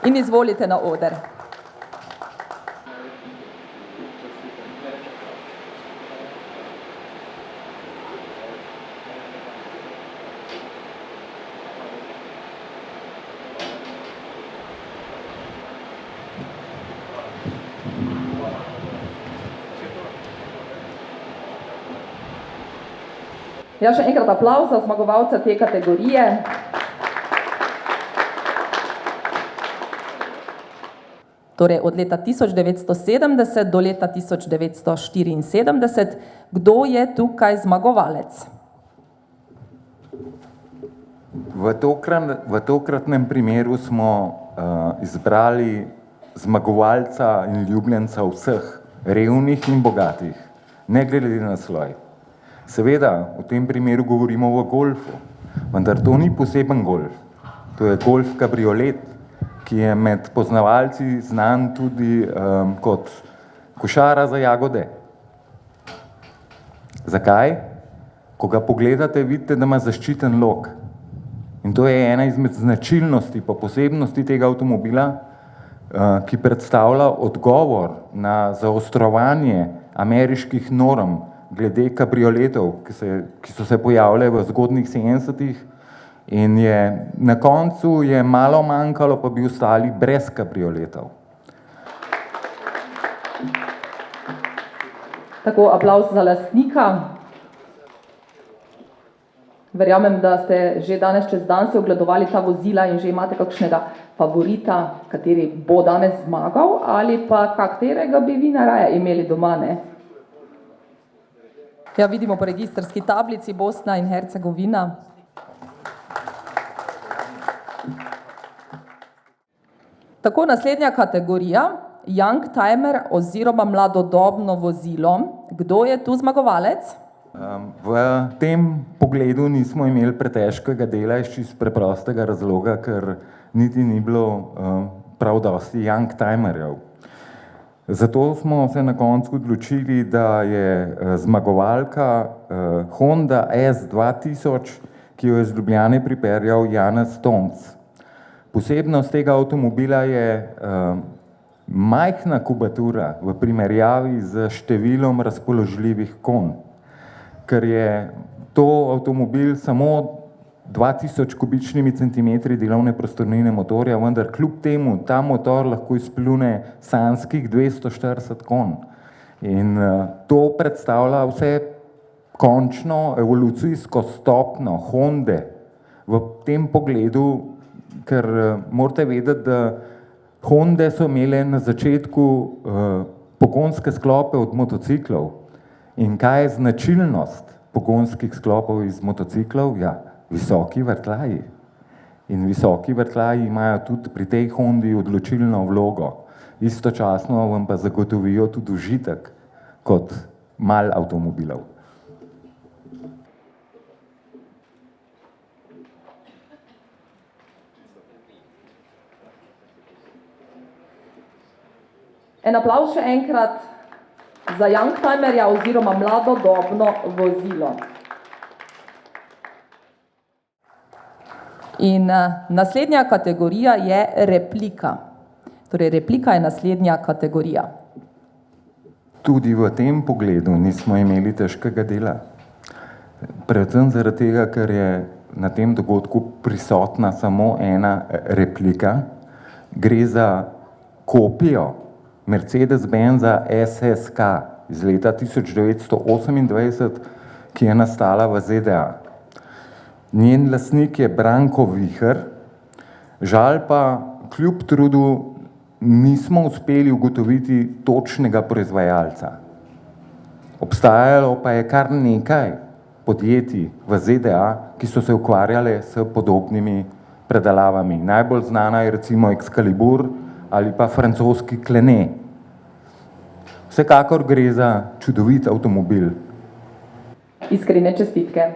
In izvolite na oder. Ja, še enkrat aplavz za zmagovalca te kategorije. Torej od leta 1970 do leta 1974. Kdo je tukaj zmagovalec? V tokratnem primeru smo izbrali zmagovalca in ljubljenca vseh, revnih in bogatih, ne glede na sloj. Seveda, v tem primeru govorimo o golfu, vendar to ni poseben golf. To je golf kabriolet, ki je med poznavalci znan tudi kot košara za jagode. Zakaj? Ko ga pogledate, vidite, da ima zaščiten lok. In to je ena izmed značilnosti pa posebnosti tega avtomobila, ki predstavlja odgovor na zaostrovanje ameriških norm glede kabrioletov, ki so se pojavile v zgodnjih 70-ih in na koncu je malo manjkalo, pa bi ostali brez kabrioletov. Tako, aplavz za lastnika. Verjamem, da ste že danes čez dan se ogledovali ta vozila in že imate kakšnega favorita, kateri bo danes zmagal, ali pa katerega bi vi najraje imeli doma, ne? Ja, vidimo po registrski tablici Bosna in Hercegovina. Tako, naslednja kategorija, young timer oziroma mladodobno vozilo. Kdo je tu zmagovalec? V tem pogledu nismo imeli pretežkega dela iz čisto preprostega razloga, ker niti ni bilo prav dosti young timerjev. Zato smo se na koncu odločili, da je zmagovalka Honda S2000, ki jo je z Ljubljane pripeljal Janez Tomc. Posebnost tega avtomobila je majhna kubatura v primerjavi z številom razpoložljivih konj, ker je to avtomobil samo 2000 kubičnimi centimetri delovne prostornine motorja, vendar kljub temu ta motor lahko izpljune sanjskih 240 konj. In to predstavlja vse končno evolucijsko stopno Honde v tem pogledu, ker morate vedeti, da Honde so imele na začetku pogonske sklope od motociklov. In kaj je značilnost pogonskih sklopov iz motociklov? Ja, visoki vrtljaji. In visoki vrtljaji imajo tudi pri tej Hondi odločilno vlogo. Istočasno vam pa zagotovijo tudi užitek kot mal avtomobilov. En aplavz še enkrat za youngtimerja oziroma mladodobno vozilo. In naslednja kategorija je replika. Torej, replika je naslednja kategorija. Tudi v tem pogledu nismo imeli težkega dela. Predvsem zaradi tega, ker je na tem dogodku prisotna samo ena replika. Gre za kopijo Mercedes-Benza SSK iz leta 1928, ki je nastala v ZDA. Njen lastnik je Branko Viher, žal pa kljub trudu nismo uspeli ugotoviti točnega proizvajalca. Obstajalo pa je kar nekaj podjetij v ZDA, ki so se ukvarjale s podobnimi predelavami. Najbolj znana je recimo Excalibur ali pa francoski Klené. Vsekakor gre za čudovit avtomobil. Iskrene čestitke.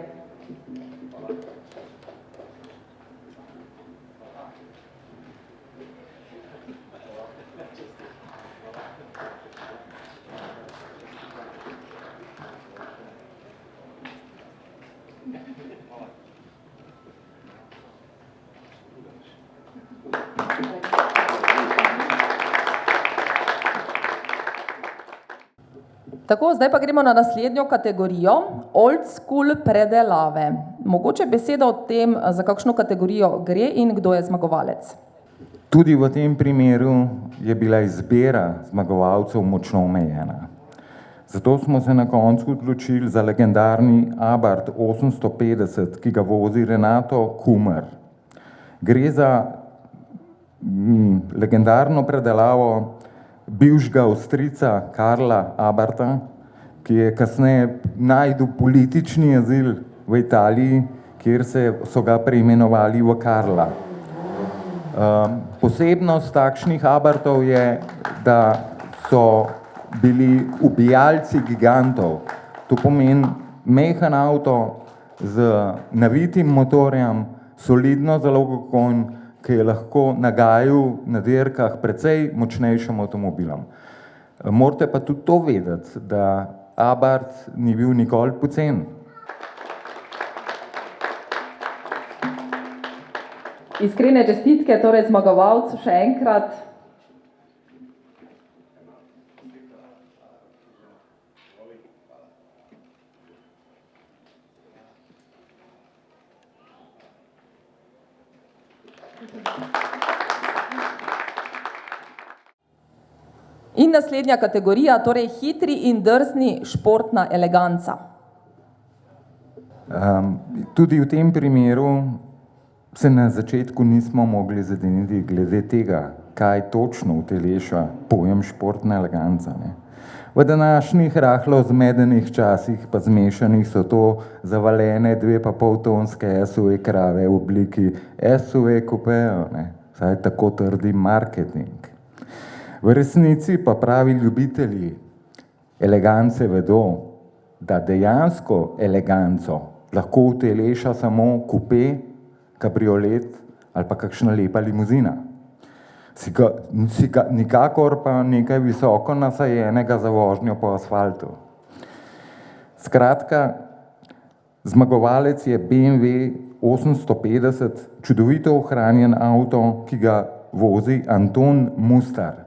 Tako, zdaj pa gremo na naslednjo kategorijo, old school predelave. Mogoče beseda o tem, za kakšno kategorijo gre in kdo je zmagovalec. Tudi v tem primeru je bila izbira zmagovalcev močno omejena. Zato smo se na koncu odločili za legendarni Abarth 850, ki ga vozi Renato Kumar. Gre za legendarno predelavo bivšega Avstrijca Karla Abartha, ki je kasneje našel politični azil v Italiji, kjer so ga preimenovali v Karla. Posebnost takšnih Abarthov je, da so bili ubijalci gigantov. To pomeni majhen avto z navitim motorjem, solidno zalogo konj, ki je lahko nagajal na dirkah precej močnejšim avtomobilom. Morate pa tudi to vedeti, da Abarth ni bil nikoli pocen. Iskrene čestitke, torej zmagovalcu še enkrat. In naslednja kategorija, torej hitri in drzni športna eleganca. Tudi v tem primeru se na začetku nismo mogli zediniti glede tega, kaj točno uteleša pojem športna eleganca. V današnjih rahlo zmedenih časih pa zmešanih so to zavalene 2,5-tonske SUV krave v obliki SUV coupejo, saj tako trdi marketing. V resnici pa pravi ljubitelji elegance vedo, da dejansko eleganco lahko uteleša samo kupe, kabriolet ali pa kakšna lepa limuzina. Nikakor pa nekaj visoko nasajenega za vožnjo po asfaltu. Skratka, zmagovalec je BMW 850, čudovito ohranjen avto, ki ga vozi Anton Mustar.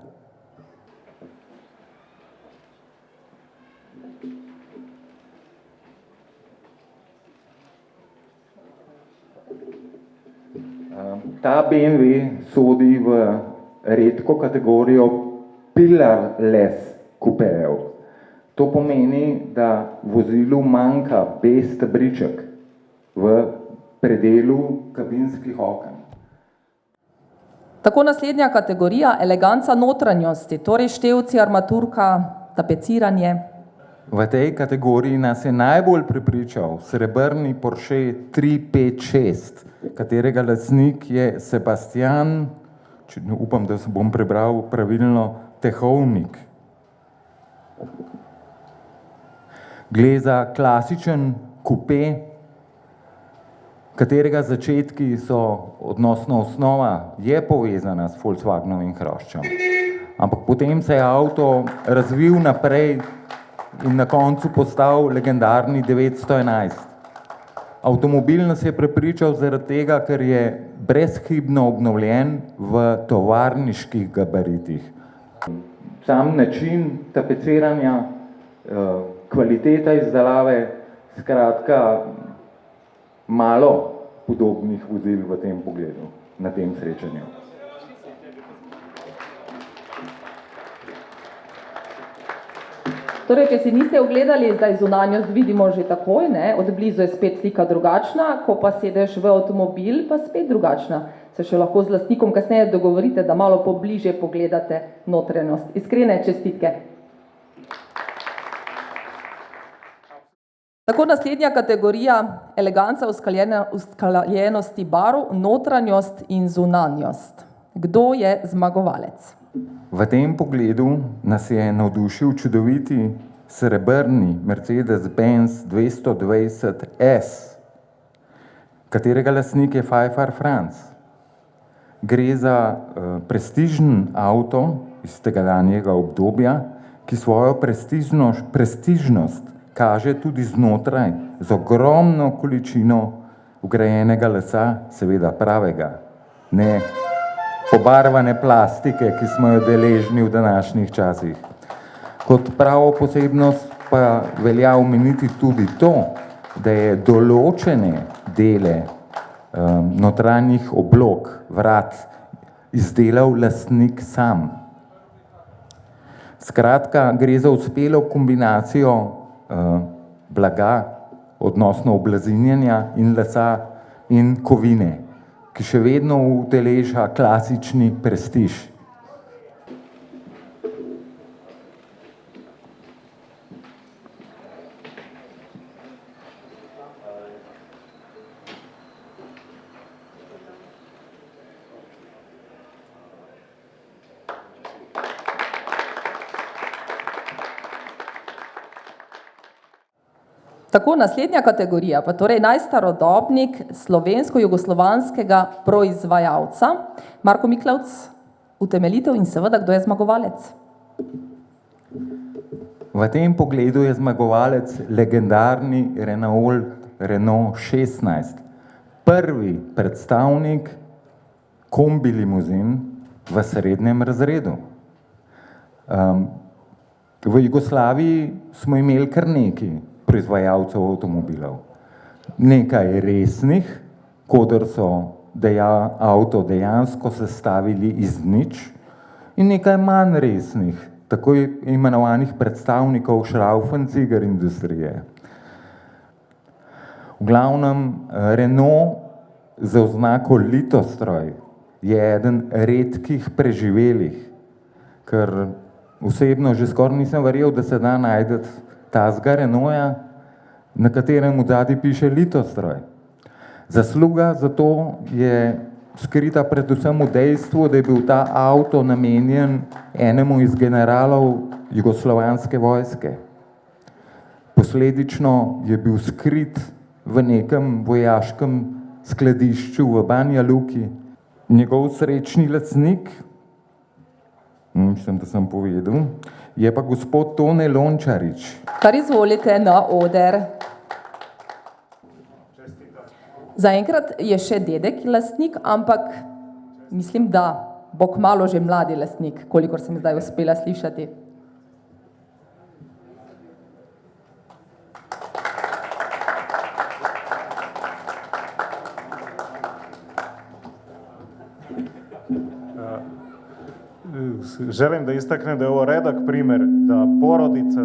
Ta BMW sodi v redko kategorijo pillarless kupejev. To pomeni, da vozilu manjka B-stebriček v predelu kabinskih oken. Tako naslednja kategorija, eleganca notranjosti, torej števci, armaturka, tapeciranje. V tej kategoriji nas je najbolj prepričal srebrni Porsche 356, katerega lastnik je Sebastian, upam, da se bom prebral pravilno, Tehovnik. Gre za klasičen kupe, katerega začetki so, odnosno osnova, je povezana s Volkswagenovim hroščem. Ampak potem se je avto razvil naprej in na koncu postal legendarni 911. Avtomobil nas je prepričal zaradi tega, ker je brezhibno obnovljen v tovarniških gabaritih. Sam način tapeciranja, kvaliteta izdelave, skratka, malo podobnih vozil v tem pogledu, na tem srečanju. Torej, če si niste ogledali, zdaj zunanjost vidimo že takoj, ne? Od blizu je spet slika drugačna, ko pa sedeš v avtomobil, pa spet drugačna. Se še lahko z lastnikom kasneje dogovorite, da malo pobliže pogledate notranjost. Iskrene čestitke. Tako naslednja kategorija, eleganca usklajenosti barv, notranjost in zunanjost. Kdo je zmagovalec? V tem pogledu nas je navdušil čudoviti srebrni Mercedes-Benz 220S, katerega lastnik je Pfeiffer Franz. Gre za prestižen avto iz tega danjega obdobja, ki svojo prestižnost kaže tudi znotraj z ogromno količino vgrajenega lesa, seveda pravega, ne pobarvane plastike, ki smo jo deležni v današnjih časih. Kot pravo posebnost pa velja omeniti tudi to, da je določene dele notranjih oblog, vrat, izdelal lastnik sam. Skratka, gre za uspelo kombinacijo blaga, odnosno oblazinjenja in lesa in kovine, ki še vedno udeleža klasični prestiž. Tako, naslednja kategorija, pa torej najstarodobnik slovensko-jugoslovanskega proizvajalca. Marko Miklavc, utemeljitev in seveda, kdo je zmagovalec? V tem pogledu je zmagovalec legendarni Renault 16, prvi predstavnik kombi limuzin v srednjem razredu. V Jugoslaviji smo imeli kar nekaj proizvajalcev avtomobilov. Nekaj resnih, kodr so avto dejansko sestavili iz nič, in nekaj manj resnih, tako imenovanih predstavnikov Šraufenziger industrije. V glavnem, Renault z oznako Litostroj je eden redkih preživelih, ker osebno že skoraj nisem verjel, da se da najti tazga Renaulta, na katerem odzadaj piše Litostroj. Zasluga za to je skrita predvsem v dejstvu, da je bil ta avto namenjen enemu iz generalov jugoslovanske vojske. Posledično je bil skrit v nekem vojaškem skladišču v Banja Luki. Njegov srečni lastnik, mislim, da sem povedal, je pa gospod Tone Lončarič. Kar izvolite na oder. Zaenkrat je še dedek lastnik, ampak mislim, da bo kmalu že mladi lastnik, kolikor sem zdaj uspela slišati. želim da istaknem da je ovo redak primer da porodica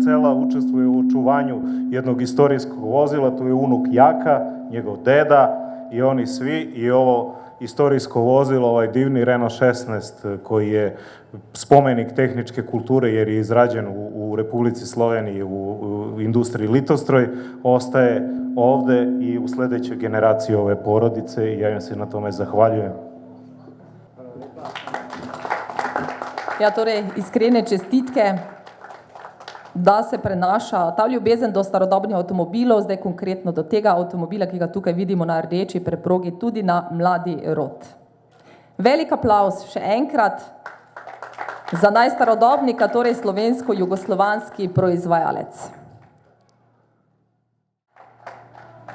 cela učestvuje u očuvanju jednog istorijskog vozila, tu je unuk Jaka, njegov deda i oni svi i ovo istorijsko vozilo, ovaj divni Renault 16 koji je spomenik tehničke kulture jer je izrađen u Republici Sloveniji u industriji Litostroj, ostaje ovde i u sledećoj generaciji ove porodice i ja im se na tome zahvaljujem. Ja, torej, iskrene čestitke, da se prenaša ta ljubezen do starodobnih avtomobilov, zdaj konkretno do tega avtomobila, ki ga tukaj vidimo na rdeči preprogi, tudi na mladi rod. Velik aplavz še enkrat za najstarodobnika, torej slovensko-jugoslovanski proizvajalec.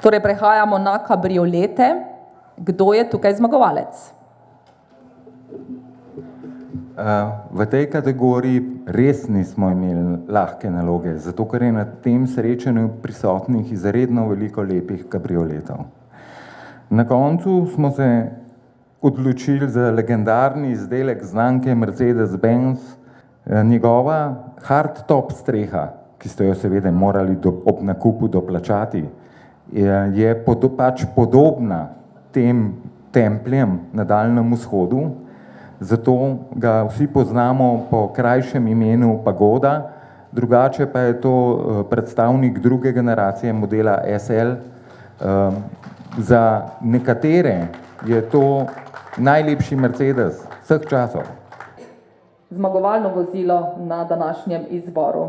Torej, prehajamo na kabriolete. Kdo je tukaj zmagovalec? V tej kategoriji res nismo imeli lahke naloge, zato ker je na tem srečanju prisotnih izredno veliko lepih kabrioletov. Na koncu smo se odločili za legendarni izdelek znamke Mercedes-Benz, njegova hardtop streha, ki ste jo seveda morali ob nakupu doplačati, je pač podobna tem templjem na Daljnem vzhodu, zato ga vsi poznamo po krajšem imenu Pagoda, drugače pa je to predstavnik druge generacije modela SL. Za nekatere je to najlepši Mercedes vseh časov. Zmagovalno vozilo na današnjem izboru.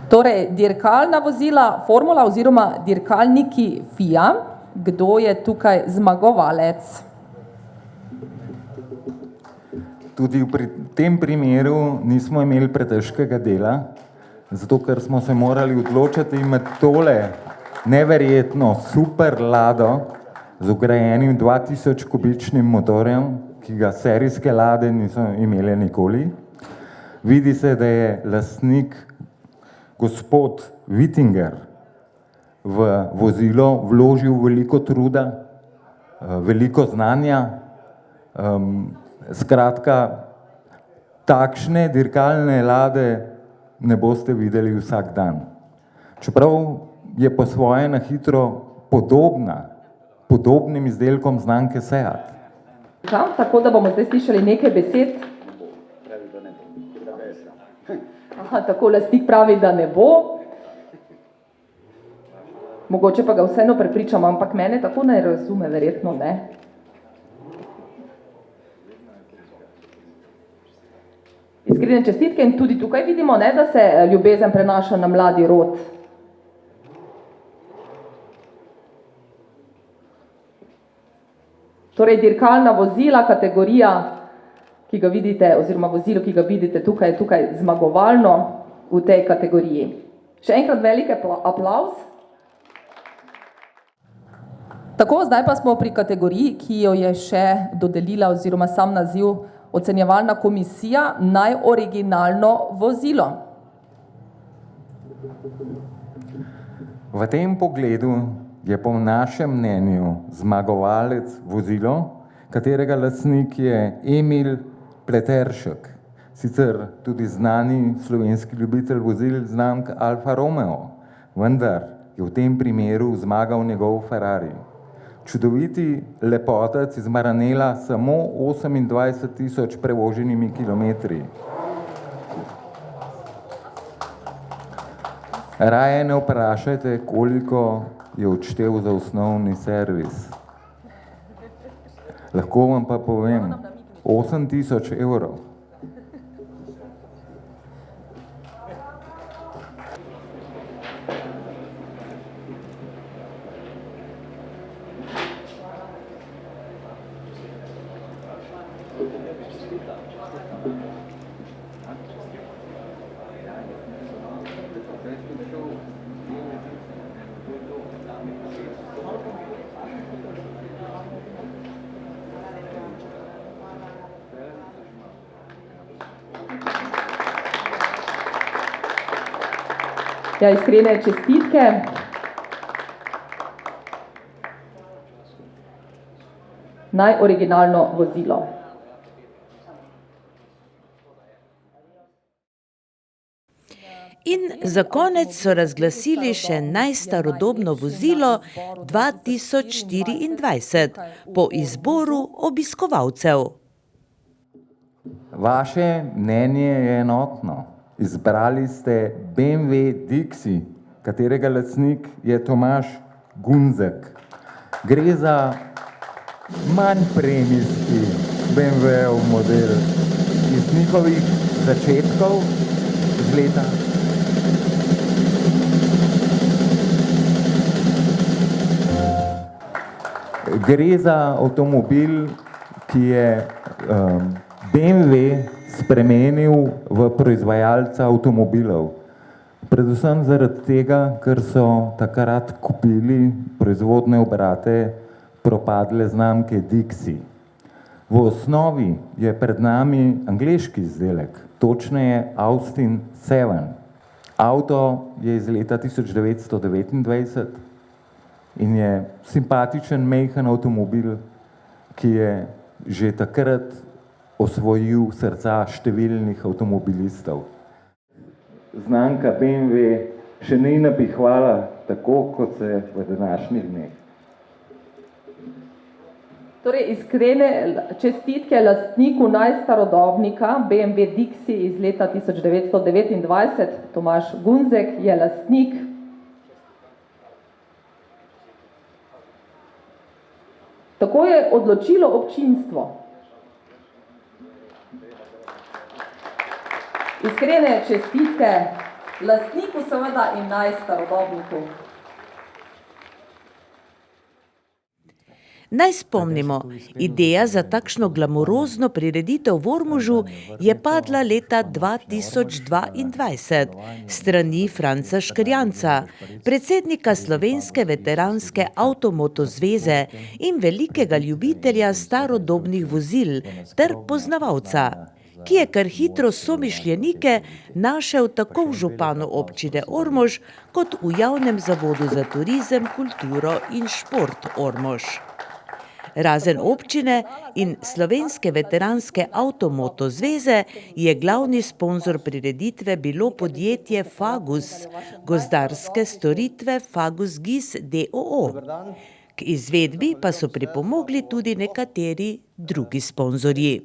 Torej, dirkalna vozila Formula oziroma dirkalniki FIA, kdo je tukaj zmagovalec? Tudi v tem primeru nismo imeli pretežkega dela, zato ker smo se morali odločiti med tole neverjetno super lado z vgrajenim 2000 kubičnim motorjem, ki ga serijske lade niso imele nikoli. Vidi se, da je lastnik gospod Wittinger v vozilo vložil veliko truda, veliko znanja. Skratka, takšne dirkalne lade ne boste videli vsak dan. Čeprav je po svoje na hitro podobnim izdelkom znamke Seat. Tako da bomo zdaj slišali nekaj besed. Tako lastnik pravi, da ne bo. Mogoče pa ga vseeno prepričamo, ampak mene tako ne razume, verjetno ne. Iskrene čestitke in tudi tukaj vidimo, da se ljubezen prenaša na mladi rod. Torej, dirkalna vozila, kategorija, ki ga vidite, oziroma vozilo, ki ga vidite tukaj, je tukaj zmagovalno v tej kategoriji. Še enkrat velik aplavz. Tako, zdaj pa smo pri kategoriji, ki jo je še dodelila, oziroma sam naziv ocenjevalna komisija, najoriginalno vozilo. V tem pogledu je po našem mnenju zmagovalec vozilo, katerega lastnik je Emil Pleteršek, sicer tudi znani slovenski ljubitelj vozil znamk Alfa Romeo, vendar je v tem primeru zmagal njegov Ferrari. Čudoviti lepotec iz Maranela samo 28.000 prevoženimi kilometri. Raje ne vprašajte, koliko je odštel za osnovni servis. Lahko vam pa povem, 8.000 evrov. Ja, iskrene čestitke. Najoriginalno vozilo. In za konec so razglasili še najstarodobno vozilo 2024 po izboru obiskovalcev. Vaše mnenje je enotno. Izbrali ste BMW Dixi, katerega lastnik je Tomaž Gunzek. Gre za manj premijski BMW-ov model iz njihovih začetkov z leta. Gre za avtomobil, ki je BMW spremenil v proizvajalca avtomobilov. Predvsem zaradi tega, ker so takrat kupili proizvodne obrate propadle znamke Dixi. V osnovi je pred nami angleški izdelek, točneje Austin 7. Avto je iz leta 1929 in je simpatičen, majhen avtomobil, ki je že takrat osvojil srca številnih avtomobilistov. Znamka BMW še ni napihovala tako, kot se v današnjih dneh. Torej, iskrene čestitke lastniku najstarodobnika BMW Dixi iz leta 1929, Tomaž Gunzek je lastnik. Tako je odločilo občinstvo. Iskrene čestitke lastniku seveda in najstarodobniku. Naj spomnimo, ideja za takšno glamurozno prireditev v Ormožu je padla leta 2022 strani Franca Škrjanca, predsednika Slovenske veteranske avtomoto zveze in velikega ljubitelja starodobnih vozil ter poznavalca, ki je kar hitro somišljenike našel tako v županu občine Ormož kot v javnem zavodu za turizem, kulturo in šport Ormož. Razen občine in Slovenske veteranske avtomoto zveze je glavni sponzor prireditve bilo podjetje Fagus, gozdarske storitve Fagus GIS d.o.o. K izvedbi pa so pripomogli tudi nekateri drugi sponzorji.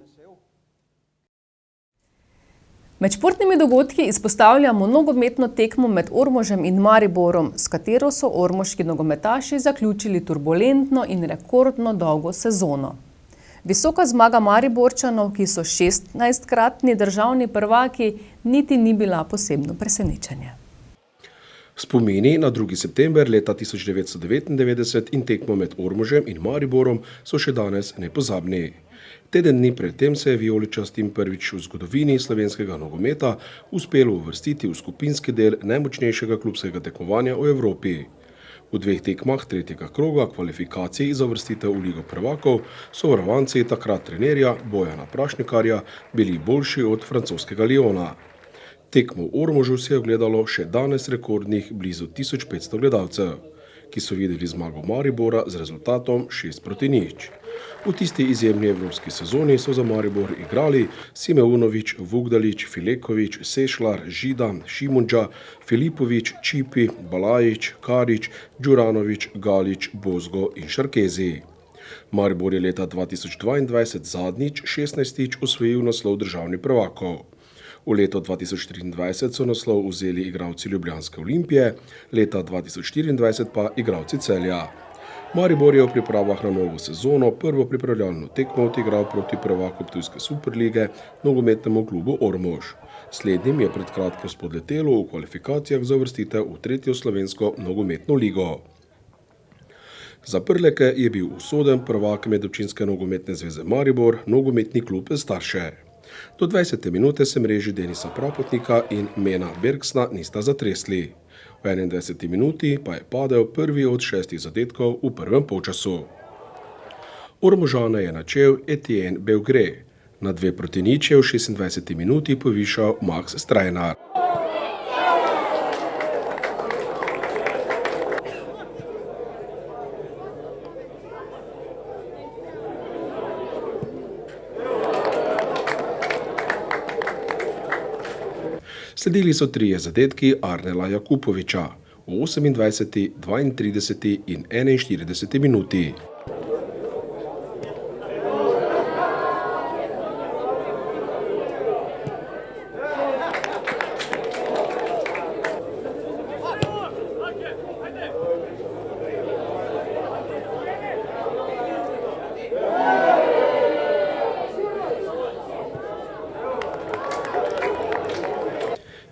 Med športnimi dogodki izpostavljamo nogometno tekmo med Ormožem in Mariborom, s katero so ormoški nogometaši zaključili turbulentno in rekordno dolgo sezono. Visoka zmaga Mariborčanov, ki so 16-kratni državni prvaki, niti ni bila posebno presenečenje. Spomini na 2. september leta 1999 in tekmo med Ormožem in Mariborom so še danes nepozabni. Teden dni predtem se je vijoličastim prvič v zgodovini slovenskega nogometa uspelo uvrstiti v skupinski del najmočnejšega klubskega tekmovanja v Evropi. V 2 tekmah tretjega kroga kvalifikacij za uvrstitev v Ligo prvakov so varovanci takrat trenerja Bojana Prašnikarja bili boljši od francoskega Lyona. Tekmo v Ormožu se je ogledalo še danes rekordnih blizu 1500 gledalcev, ki so videli zmago Maribora z rezultatom 6-0. V tisti izjemni evropski sezoni so za Maribor igrali Simeunovič, Vugdalič, Filekovič, Sešlar, Židan, Šimunđa, Filipovič, Čipi, Balajič, Karič, Đuranovič, Galič, Bozgo in Šarkezi. Maribor je leta 2022 zadnjič 16. osvojil naslov državni prvakov. V leto 2023 so naslov vzeli igralci Ljubljanske Olimpije, leta 2024 pa igralci Celja. Maribor je v pripravah na novo sezono prvo pripravljalno tekmo odigral proti prvaku Ptujske superlige nogometnemu klubu Ormož. Slednjim je pred kratkim spodletelo v kvalifikacijah za uvrstitev v 3. slovensko nogometno ligo. Za Prleke je bil usoden prvak Medobčinske nogometne zveze Maribor, nogometni klub Starše. Do 20. minute se mreži Denisa Prapotnika in Mena Bergsna nista zatresli. V 21. minuti pa je padel prvi od 6 zadetkov v prvem polčasu. Ormožane je načel Etienne Belgré. Na 2-0 je v 26. minuti povišal Max Strajnar. Sledili so 3 zadetki Arnela Jakupoviča v 28., 32. in 41. minuti.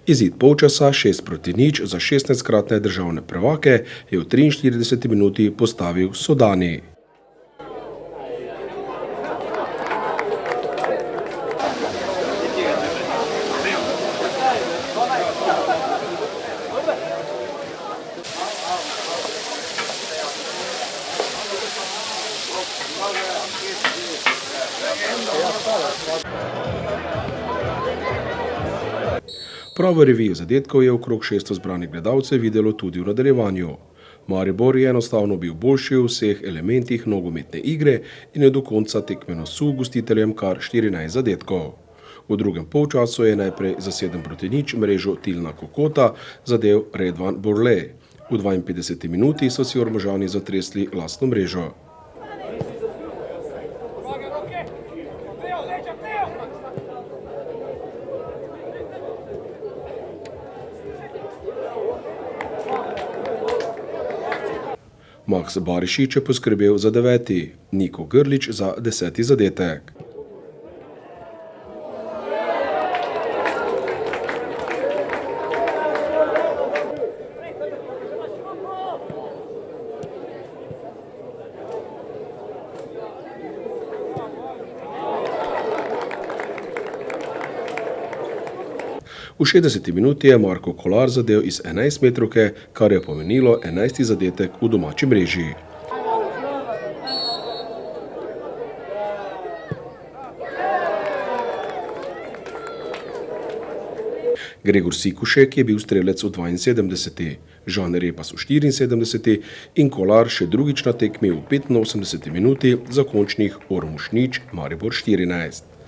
Izid polčasa 6-0 za 16-kratne državne prvake je v 43. minuti postavil Sodani. Pravo revijo zadetkov je okrog 600 zbranih gledalcev videlo tudi v nadaljevanju. Maribor je enostavno bil boljši v vseh elementih nogometne igre in je do konca tekme nosil gostiteljem kar 14 zadetkov. V drugem polčasu je najprej za 7-0 mrežo Tilna Kokota zadev Redvan Borle. V 52. minuti so si Ormožani zatresli lastno mrežo. Maks Barišič je poskrbel za 9., Niko Grlič za 10. zadetek. V 60. minuti je Marko Kolar zadel iz 11 metrovke, kar je pomenilo 11. zadetek v domači mreži. Gregor Sikušek je bil strelec v 72., Žan Repas v 74. in Kolar še drugič na tekmi v 85. minuti za končnih Ormož 0, Maribor 14.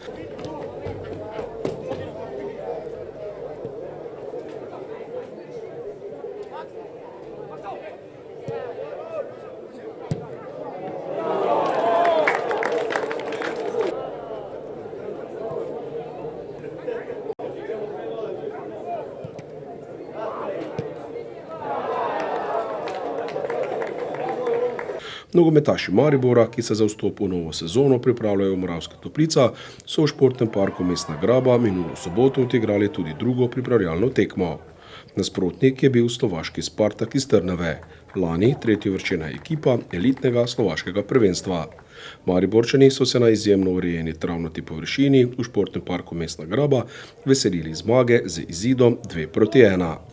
Nogometaši Maribora, ki se za vstop v novo sezono pripravljajo v Moravska Toplica, so v športnem parku Mestna Graba minulo soboto odigrali tudi drugo pripravljalno tekmo. Nasprotnik je bil slovaški Spartak iz Trnave, lani tretjeuvrščena ekipa elitnega slovaškega prvenstva. Mariborčani so se na izjemno urejeni travnati površini v športnem parku Mestna Graba veselili zmage z izidom 2-1.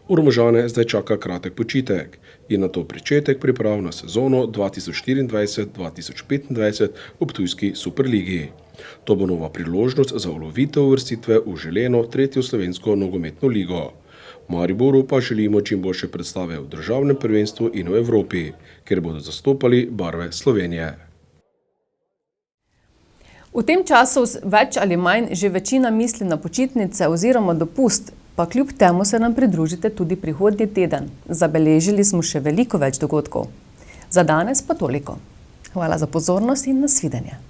Ormožane zdaj čaka kratek počitek in nato pričetek priprav na sezono 2024-2025 v ptujski Superligi. To bo nova priložnost za ulovitev uvrstitve v želeno 3. slovensko nogometno ligo. Mariboru pa želimo čim boljše predstave v državnem prvenstvu in v Evropi, kjer bodo zastopali barve Slovenije. V tem času več ali manj že večina misli na počitnice oziroma dopust, pa kljub temu se nam pridružite tudi prihodnji teden. Zabeležili smo še veliko več dogodkov. Za danes pa toliko. Hvala za pozornost in nasvidenje.